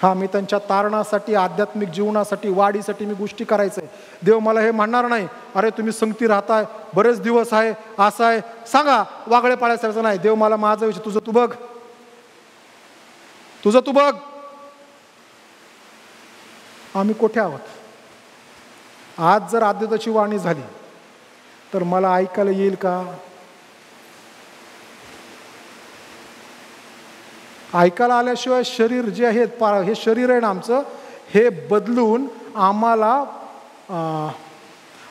हा, मी त्यांच्या तारणासाठी, आध्यात्मिक जीवनासाठी, वाढीसाठी मी गोष्टी करायचं आहे. देव मला हे म्हणणार नाही, अरे तुम्ही संगती राहताय, बरेच दिवस आहे, असं आहे, सांगा वागळे पाळायचं नाही. देव मला माझा विषय, तुझं तू बघ, तुझं तू बघ. आम्ही कुठे आहोत? आज जर आद्यताची वाणी झाली तर मला ऐकायला येईल का? ऐकायला आल्याशिवाय शरीर जे आहे, हे शरीर आहे ना आमचं, हे बदलून आम्हाला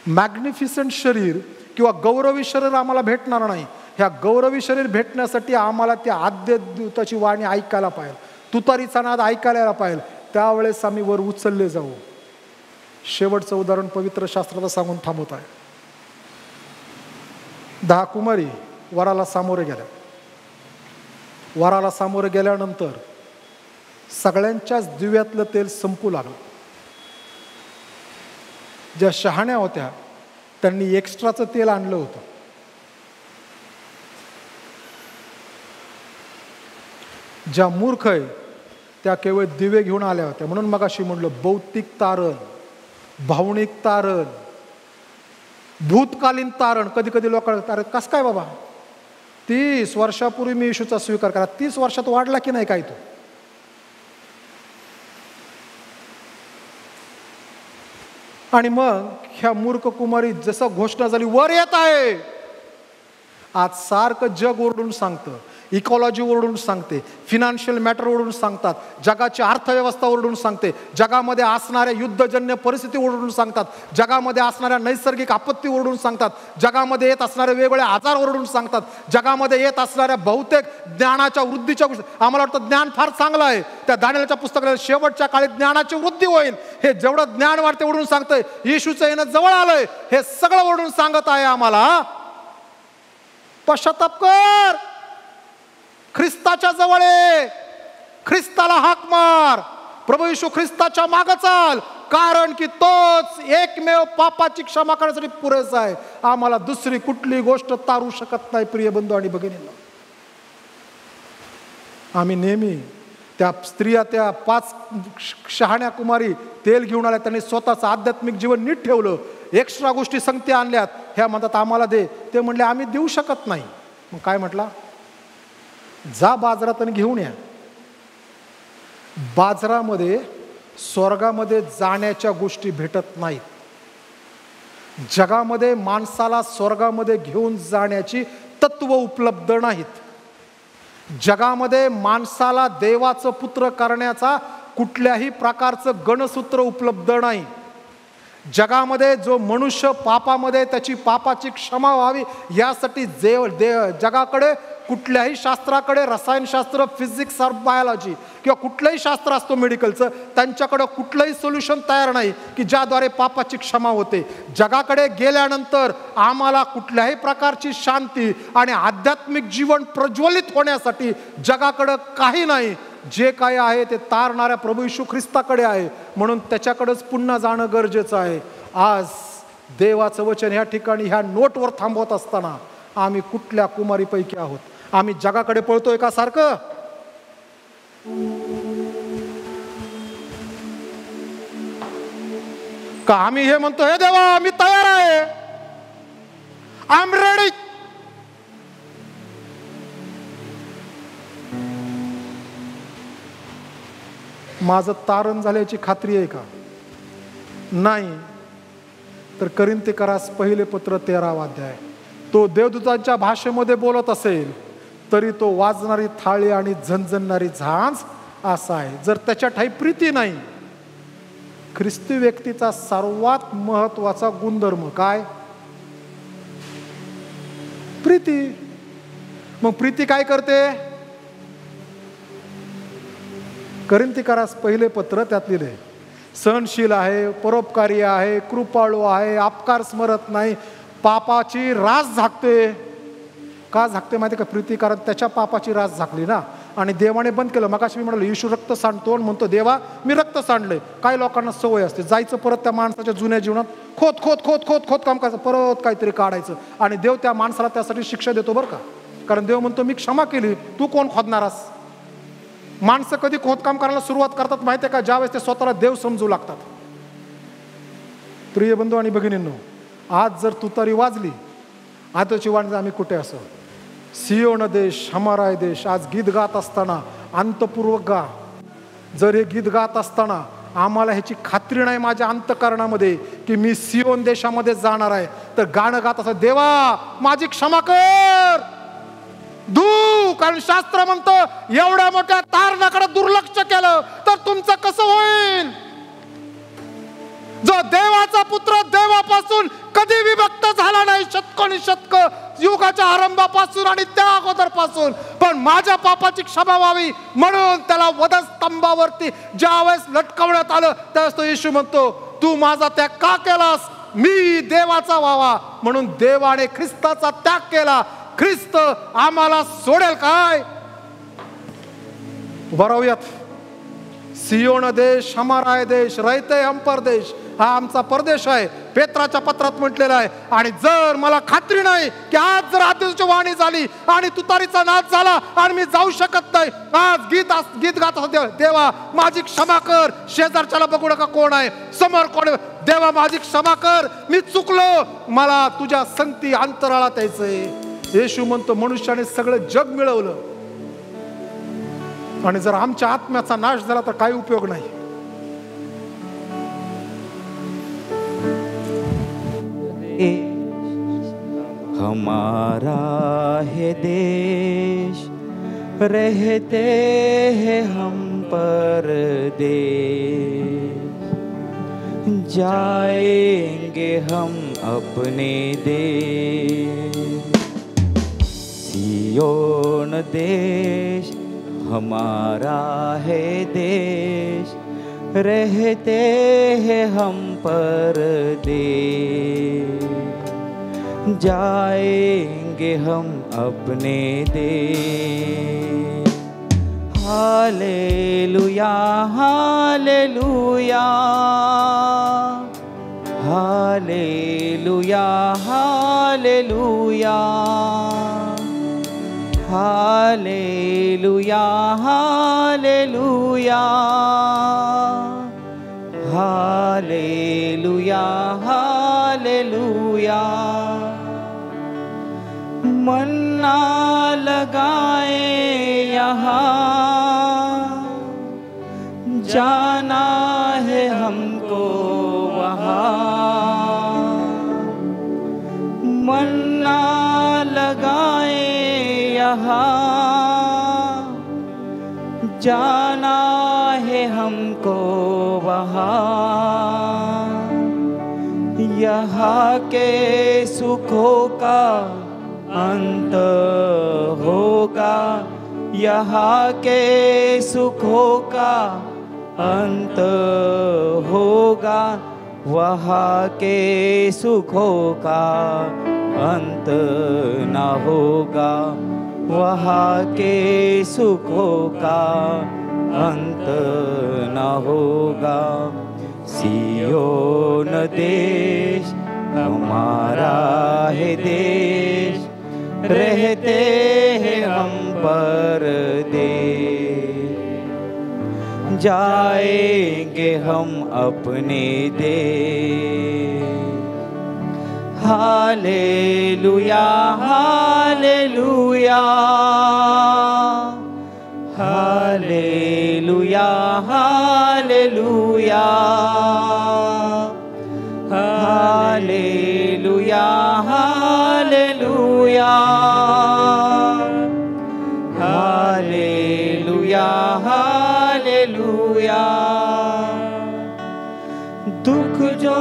मॅग्निफिसंट शरीर किंवा गौरवी शरीर आम्हाला भेटणार नाही. ह्या गौरवी शरीर भेटण्यासाठी आम्हाला त्या आद्यदूताची वाणी ऐकायला पाहिजे, तुतारीचा नाद ऐकायला यायला पाहिजे. त्यावेळेस आम्ही वर उचलले जाऊ. शेवटचं उदाहरण पवित्र शास्त्राला सांगून थांबवत आहे. 10 कुमारी वराला सामोरे गेल्या. वराला सामोरे गेल्यानंतर सगळ्यांच्याच दिव्यातलं तेल संपू लागलं. ज्या शहाण्या होत्या त्यांनी एक्स्ट्राचं तेल आणलं होतं. ज्या मूर्ख आहे त्या केवळ दिवे घेऊन आल्या होत्या. म्हणून मगाशी म्हणलं, भौतिक तारण, भावनिक तारण, भूतकालीन तारण. कधी कधी लोकांना, अरे कसं काय बाबा, 30 वर्षापूर्वी मी येशूचा स्वीकार करा, 30 वर्षात वाढला की नाही काय तो? आणि मग ह्या मूर्ख कुमारी जसं घोषणा झाली वर येत आहे, आज सारखं जग ओरडून सांगतं, इकॉलॉजी ओरडून सांगते, फिनान्शियल मॅटर ओरडून सांगतात, जगाची अर्थव्यवस्था ओरडून सांगते, जगामध्ये असणाऱ्या युद्धजन्य परिस्थिती ओरडून सांगतात, जगामध्ये असणाऱ्या नैसर्गिक आपत्ती ओरडून सांगतात, जगामध्ये येत असणारे वेगवेगळे आजार ओरडून सांगतात, जगामध्ये येत असणाऱ्या बहुतेक ज्ञानाच्या वृद्धीच्या गोष्टी. आम्हाला वाटतं ज्ञान फार चांगलं आहे. त्या दानिएलच्या पुस्तकात शेवटच्या काळी ज्ञानाची वृद्धी होईल, हे जेवढं ज्ञान वाढते ओरडून सांगतंय. येशूचं येणं जवळ आलंय हे सगळं ओरडून सांगत आहे आम्हाला. पश्चाताप कर, ख्रिस्ताच्या जवळ आहे, ख्रिस्ताला हाक मार, प्रभू येशू ख्रिस्ताच्या मागे चाल, कारण की तोच एकमेव पापाची क्षमा करण्यासाठी पुरेसा आहे. आम्हाला दुसरी कुठली गोष्ट तारू शकत नाही. प्रिय बंधू आणि भगिनींनो, आम्ही नेहमी त्या स्त्रिया, त्या 5 शहाण्या कुमारी तेल घेऊन आल्या, त्यांनी स्वतःचं आध्यात्मिक जीवन नीट ठेवलं. एक्स्ट्रा गोष्टी संगती आणल्यात, ह्या म्हणतात आम्हाला दे. ते म्हणले आम्ही देऊ शकत नाही. मग काय म्हटला? जा बाजारात आणि घेऊन या. बाजारामध्ये स्वर्गामध्ये जाण्याच्या गोष्टी भेटत नाहीत. जगामध्ये माणसाला स्वर्गामध्ये घेऊन जाण्याची तत्व उपलब्ध नाहीत. जगामध्ये माणसाला देवाचं पुत्र करण्याचा कुठल्याही प्रकारचं गणसूत्र उपलब्ध नाही. जगामध्ये जो मनुष्य पापामध्ये त्याची पापाची क्षमा व्हावी यासाठी जगाकडे कुठल्याही शास्त्राकडे, रसायनशास्त्र, फिजिक्स और बायोलॉजी किंवा कुठलंही शास्त्र असतो मेडिकलचं, त्यांच्याकडे कुठलंही सोल्युशन तयार नाही की ज्याद्वारे पापाची क्षमा होते. जगाकडे गेल्यानंतर आम्हाला कुठल्याही प्रकारची शांती आणि आध्यात्मिक जीवन प्रज्वलित होण्यासाठी जगाकडं काही नाही. जे काही आहे ते तारणाऱ्या प्रभू येशू ख्रिस्ताकडे आहे. म्हणून त्याच्याकडेच पुन्हा जाणं गरजेचं आहे. आज देवाचं वचन ह्या ठिकाणी ह्या नोटवर थांबवत असताना आम्ही कुठल्या कुमारीपैकी आहोत? आम्ही जगाकडे पळतोय का सारखं? का आम्ही हे म्हणतो, हे देवा मी तयार आहे, आय एम रेडी. माझं तारण झाल्याची खात्री आहे का? नाही. तर कोरिन्थीकरास पहिले पत्र 13वा अध्याय, तो देवदूतांच्या भाषेमध्ये बोलत असेल तरी तो वाजणारी थाळी आणि झणझणणारी झांज असा आहे. जर त्याच्या ठाई प्रीती नाही, ख्रिस्ती व्यक्तीचा सर्वात महत्वाचा गुणधर्म काय? प्रीती. मग प्रीती काय करते? कोरिन्थीकरास पहिले पत्र त्यात लिहिले, सहनशील आहे, परोपकारी आहे, कृपाळू आहे, अपकार स्मरत नाही, पापाची रास झाकते. का झाकते माहिती का? प्रीती. कारण त्याच्या पापाची रास झाकली ना, आणि देवाने बंद केलं. मगाशी मी म्हणालो येशू रक्त सांडतो आणि म्हणतो देवा मी रक्त सांडले. काही लोकांना सवय असते जायचं परत त्या माणसाच्या जुन्या जीवनात खोत खोत खोत खोत खोत काम करायचं, परत काहीतरी काढायचं, आणि देव त्या माणसाला त्यासाठी शिक्षा देतो बरं का. कारण देव म्हणतो मी क्षमा केली, तू कोण खोदणारास? माणसं कधी खोदकाम करायला सुरुवात करतात माहिती आहे का? ज्यावेळेस ते स्वतःला देव समजू लागतात. प्रिय बंधू आणि भगिनींनो, आज जर तुतारी वाजली, आताची वाणी आम्ही कुठे असो, सियोन देश हमारा देश, आज गीत गात असताना अंतपूर्वक गा. जर हे गीत गात असताना आम्हाला ह्याची खात्री नाही माझ्या अंतकरणामध्ये की मी सियोन देशामध्ये जाणार आहे, तर गाणं गात असं देवा माझी क्षमा कर दू. कारण शास्त्र म्हणतं एवढ्या मोठ्या तारणाकडे दुर्लक्ष केलं तर तुमचं कसं होईल? जो देवाचा पुत्र देवापासून कधी विभक्त झाला नाही, शतकोनिशतक युगाच्या आरंभापासून आणि त्या अगोदरपासून, पण माझ्या पापाची क्षमा व्हावी म्हणून त्याला वधस्तंभावरती ज्यावेळेस लटकवण्यात आलं त्यावेळेस तो येशू म्हणतो तू माझा त्याग का केलास? मी देवाचा व्हावा म्हणून देवाने ख्रिस्ताचा त्याग केला. ख्रिस्त आम्हाला सोडेल काय? उभा राहूयात. सियोन देश हमारा देश, रहते हम परदेश, हा आमचा परदेश आहे पेत्राच्या पत्रात म्हटलेला आहे. आणि जर मला खात्री नाही की आज जर आदेशाची वाणी झाली आणि तुतारीचा नाद झाला आणि मी जाऊ शकत नाही, आज गीत गात देवा माझी क्षमा कर. शेजारच्याला बघू नका कोण आहे, समोर कोण, देवा माझी क्षमा कर, मी चुकलो, मला तुझ्या संगती अंतराळात यायचंय. येशू म्हणतो मनुष्याने सगळं जग मिळवलं आणि जर आमच्या आत्म्याचा नाश झाला तर काही उपयोग नाही. हमारा है देश, रहते हैं हम परदेश, जाएंगे हम अपने देश. सियोन देश हमारा है देश, रहते हैं हम परदेश, जाएंगे हम अपने देश. Hallelujah hallelujah hallelujah hallelujah hallelujah hallelujah hallelujah hallelujah. Manna लगाए यहाँ, जाना है हमको वहाँ। मन्ना लगाए यहाँ, जाना है हमको वहाँ। यहाँ के सुखों का अंत होगा, यहाँ के सुखों का अंत होगा, वहाँ के सुखों का अंत न होगा, वहाँ के सुखों का अंत न होगा। सियोन देश हमारा है देश, रहते हैं हम परदेश। जाएंगे हम अपने देश। Hallelujah hallelujah hallelujah hallelujah hallelujah hallelujah hallelujah hallelujah. दुख जो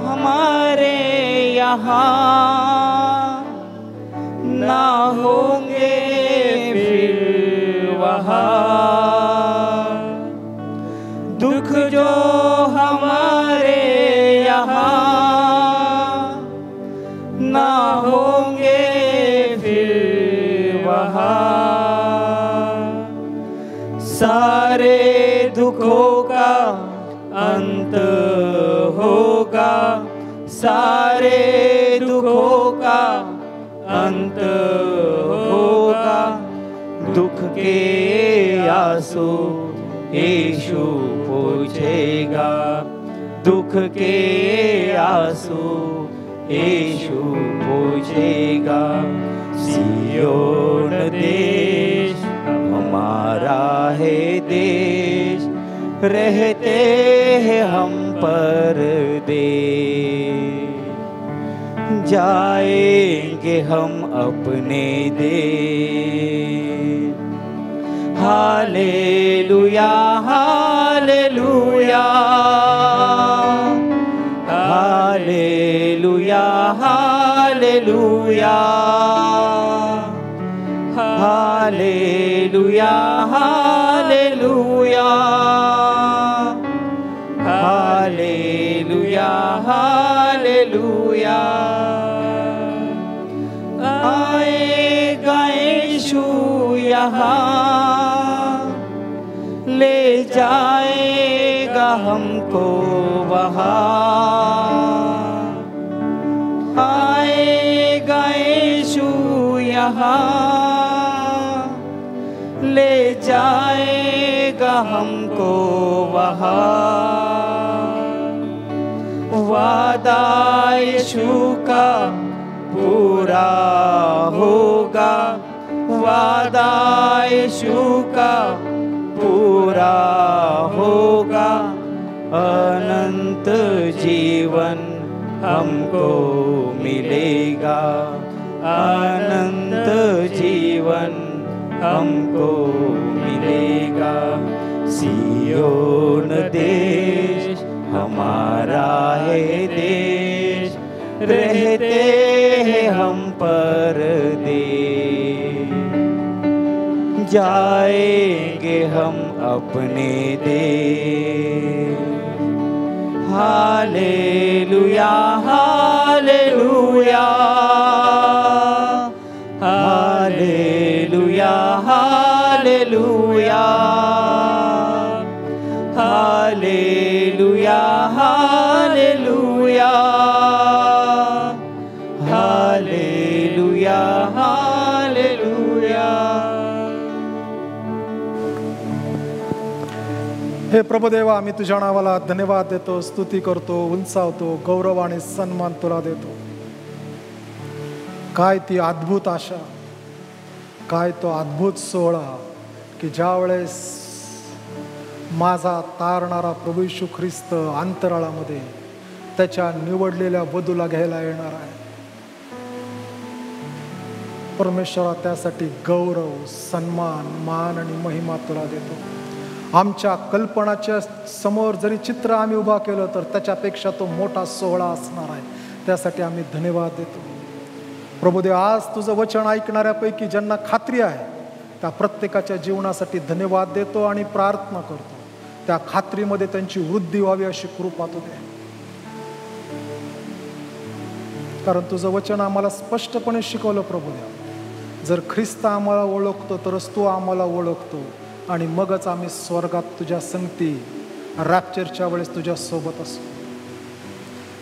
हमारे यहाँ ना होंगे फिर वहाँ, दुख जो हमारे यहाँ ना होंगे फिर वहाँ। सारे दुखों का अंत होगा, सारे दुखों का अंत होगा। दुख के आंसू यीशु पोंछेगा, दुख के आंसू यीशु पोंछेगा। सियोन देश हमारा है देश, रहते हैं हम परदेश। जाएंगे हम अपने देश। Hallelujah hallelujah hallelujah hallelujah hallelujah hallelujah hallelujah hallelujah. आएगा यीशु यहाँ, ले जाएगा हमको वहाँ। आएगा यीशु यहाँ, ले जाएगा हमको वहाँ। वादा यीशु का पूरा होगा, वादा यीशु का पूरा होगा। अनंत जीवन हमको मिलेगा, अनंत जीवन हमको मिलेगा। सियोन देश हमारा है देश, रहते हैं हम परदेश। जाएंगे हम अपने देश। Hallelujah hallelujah hallelujah hallelujah hallelujah hallelujah hallelujah hallelujah. हे प्रभुदेवा, आम्ही तुझ्या नावाला धन्यवाद देतो, स्तुती करतो, उंचावतो, गौरव आणि सन्मान तुला देतो. काय ती अद्भुत आशा, काय तो अद्भुत सोहळा की ज्या वेळेस माझा तारणारा प्रभू येशू ख्रिस्त अंतराळामध्ये त्याच्या निवडलेल्या वधूला घ्यायला येणार आहे. परमेश्वरा, त्यासाठी गौरव, सन्मान, मान आणि महिमा तुला देतो. आमच्या कल्पनाच्या समोर जरी चित्र आम्ही उभा केलं तर त्याच्यापेक्षा तो मोठा सोहळा असणार आहे. त्यासाठी आम्ही धन्यवाद देतो. प्रभुदेव, आज तुझं वचन ऐकणाऱ्यापैकी ज्यांना खात्री आहे त्या प्रत्येकाच्या जीवनासाठी धन्यवाद देतो आणि प्रार्थना करतो त्या खात्रीमध्ये त्यांची वृद्धी व्हावी अशी कृपा तू दे. कारण तुझं वचन आम्हाला स्पष्टपणे शिकवलं प्रभुदेव, जर ख्रिस्त आम्हाला ओळखतो तरच तू आम्हाला ओळखतो आणि मगच आम्ही स्वर्गात तुझ्या संगती रॅप्चरच्या वेळेस तुझ्या सोबत असू.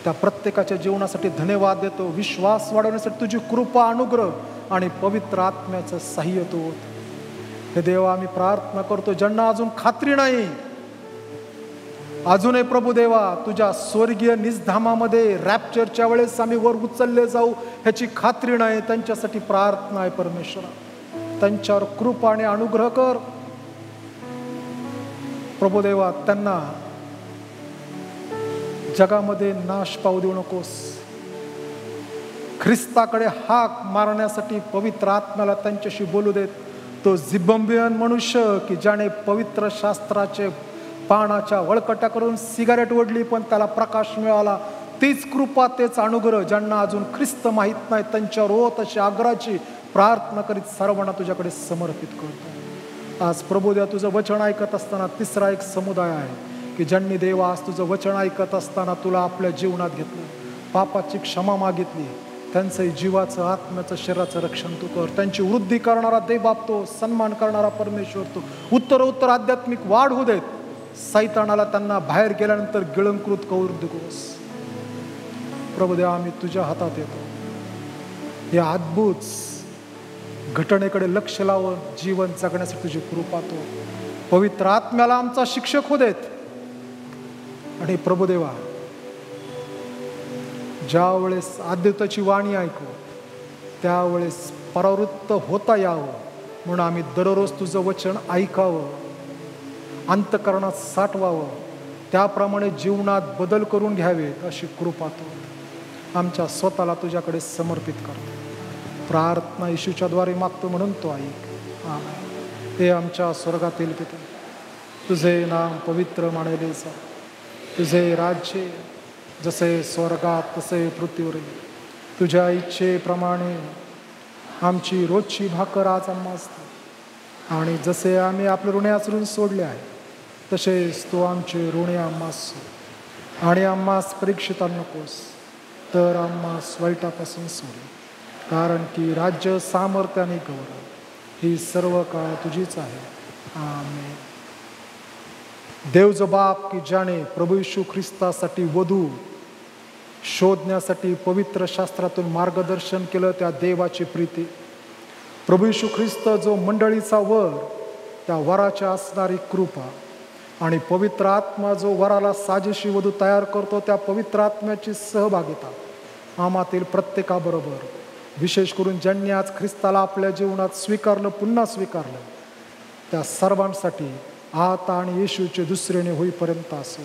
त्या प्रत्येकाच्या जीवनासाठी धन्यवाद देतो. विश्वास वाढवण्यासाठी तुझी कृपा, अनुग्रह आणि पवित्र आत्म्याचं साह्य तू होत. हे देवा, आम्ही प्रार्थना करतो ज्यांना अजून खात्री नाही, अजूनही प्रभू देवा तुझ्या स्वर्गीय निजधामामध्ये रॅप्चरच्या वेळेस आम्ही वर उचलले जाऊ ह्याची खात्री नाही, त्यांच्यासाठी प्रार्थना आहे. परमेश्वरा, त्यांच्यावर कृपा आणि अनुग्रह कर. प्रभू देवा, त्यांना जगामध्ये नाश पावू देऊ नकोस. ख्रिस्ताकडे हाक मारण्यासाठी पवित्र आत्म्याला त्यांच्याशी बोलू देत. तो झिम्बाब्वियन मनुष्य की ज्याने पवित्र शास्त्राचे पानाच्या वळकट्या करून सिगारेट ओढली पण त्याला प्रकाश मिळाला, तीच कृपा, तेच अनुग्रह ज्यांना अजून ख्रिस्त माहीत नाही त्यांच्यावर होत अशी आग्रहाची प्रार्थना करीत सर्वांना तुझ्याकडे समर्पित करतो. आज प्रभुदेवा, तुझं वचन ऐकत असताना तिसरा एक समुदाय आहे की ज्यांनी देवा आज तुझं वचन ऐकत असताना तुला आपल्या जीवनात घेतलं, पापाची क्षमा मागितली, त्यांचंही जीवाचं, आत्म्याचं, शरीराचं रक्षण तू कर. त्यांची वृद्धी करणारा देवबाप तो, सन्मान करणारा परमेश्वर तो, उत्तरोत्तर आध्यात्मिक वाढ होऊ देत. सैतानाला त्यांना बाहेर गेल्यानंतर गिळंकृत करू नकोस. प्रभुदेवा, आम्ही तुझ्या हातात येतो. या अद्भुत घटनेकडे लक्ष लावून जीवन जगण्यासाठी तुझी कृपा तो. पवित्र आत्म्याला आमचा शिक्षक होऊ देत. आणि प्रभुदेवा, ज्या वेळेस आद्यताची वाणी ऐकू त्यावेळेस परावृत्त होता यावं म्हणून आम्ही दररोज तुझं वचन ऐकावं, अंतःकरणात साठवावं, त्याप्रमाणे जीवनात बदल करून घ्यावेत अशी कृपा तो. आमच्या स्वतःला तुझ्याकडे समर्पित करतो. प्रार्थना येशूच्या द्वारे मागतो म्हणून तो ऐक. आमेन. हे आमच्या स्वर्गातील पिता, तुझे नाम पवित्र मानले जा. तुझे राज्य जसे स्वर्गात तसे पृथ्वीवर. तुझ्या इच्छेप्रमाणे आमची रोजची भाकर आज आम्हास दे. आणि जसे आम्ही आपले ऋणे आचरून सोडले आहे तसेच तू आमचे ऋणे आम्हास सोड. आणि आम्हास परीक्षित नकोस तर आम्हास वाईटापासून सोड. कारण की राज्य, सामर्थ्य आणि गौरव ही सर्व काळ तुझीच आहे. आमेन. देव जो बाप की ज्याने प्रभू येशू ख्रिस्तासाठी वधू शोधण्यासाठी पवित्र शास्त्रातून मार्गदर्शन केलं, त्या देवाची प्रीती. प्रभू येशू ख्रिस्त जो मंडळीचा वर, त्या वराच्या असणारी कृपा आणि पवित्र आत्मा जो वराला साजेशी वधू तयार करतो, त्या पवित्र आत्म्याची सहभागिता आम्हातील प्रत्येकाबरोबर, विशेष करून ज्यांनी आज ख्रिस्ताला आपल्या जीवनात स्वीकारलं, पुन्हा स्वीकारलं, त्या सर्वांसाठी आता आणि येशूचे दुसरेने होईपर्यंत असो.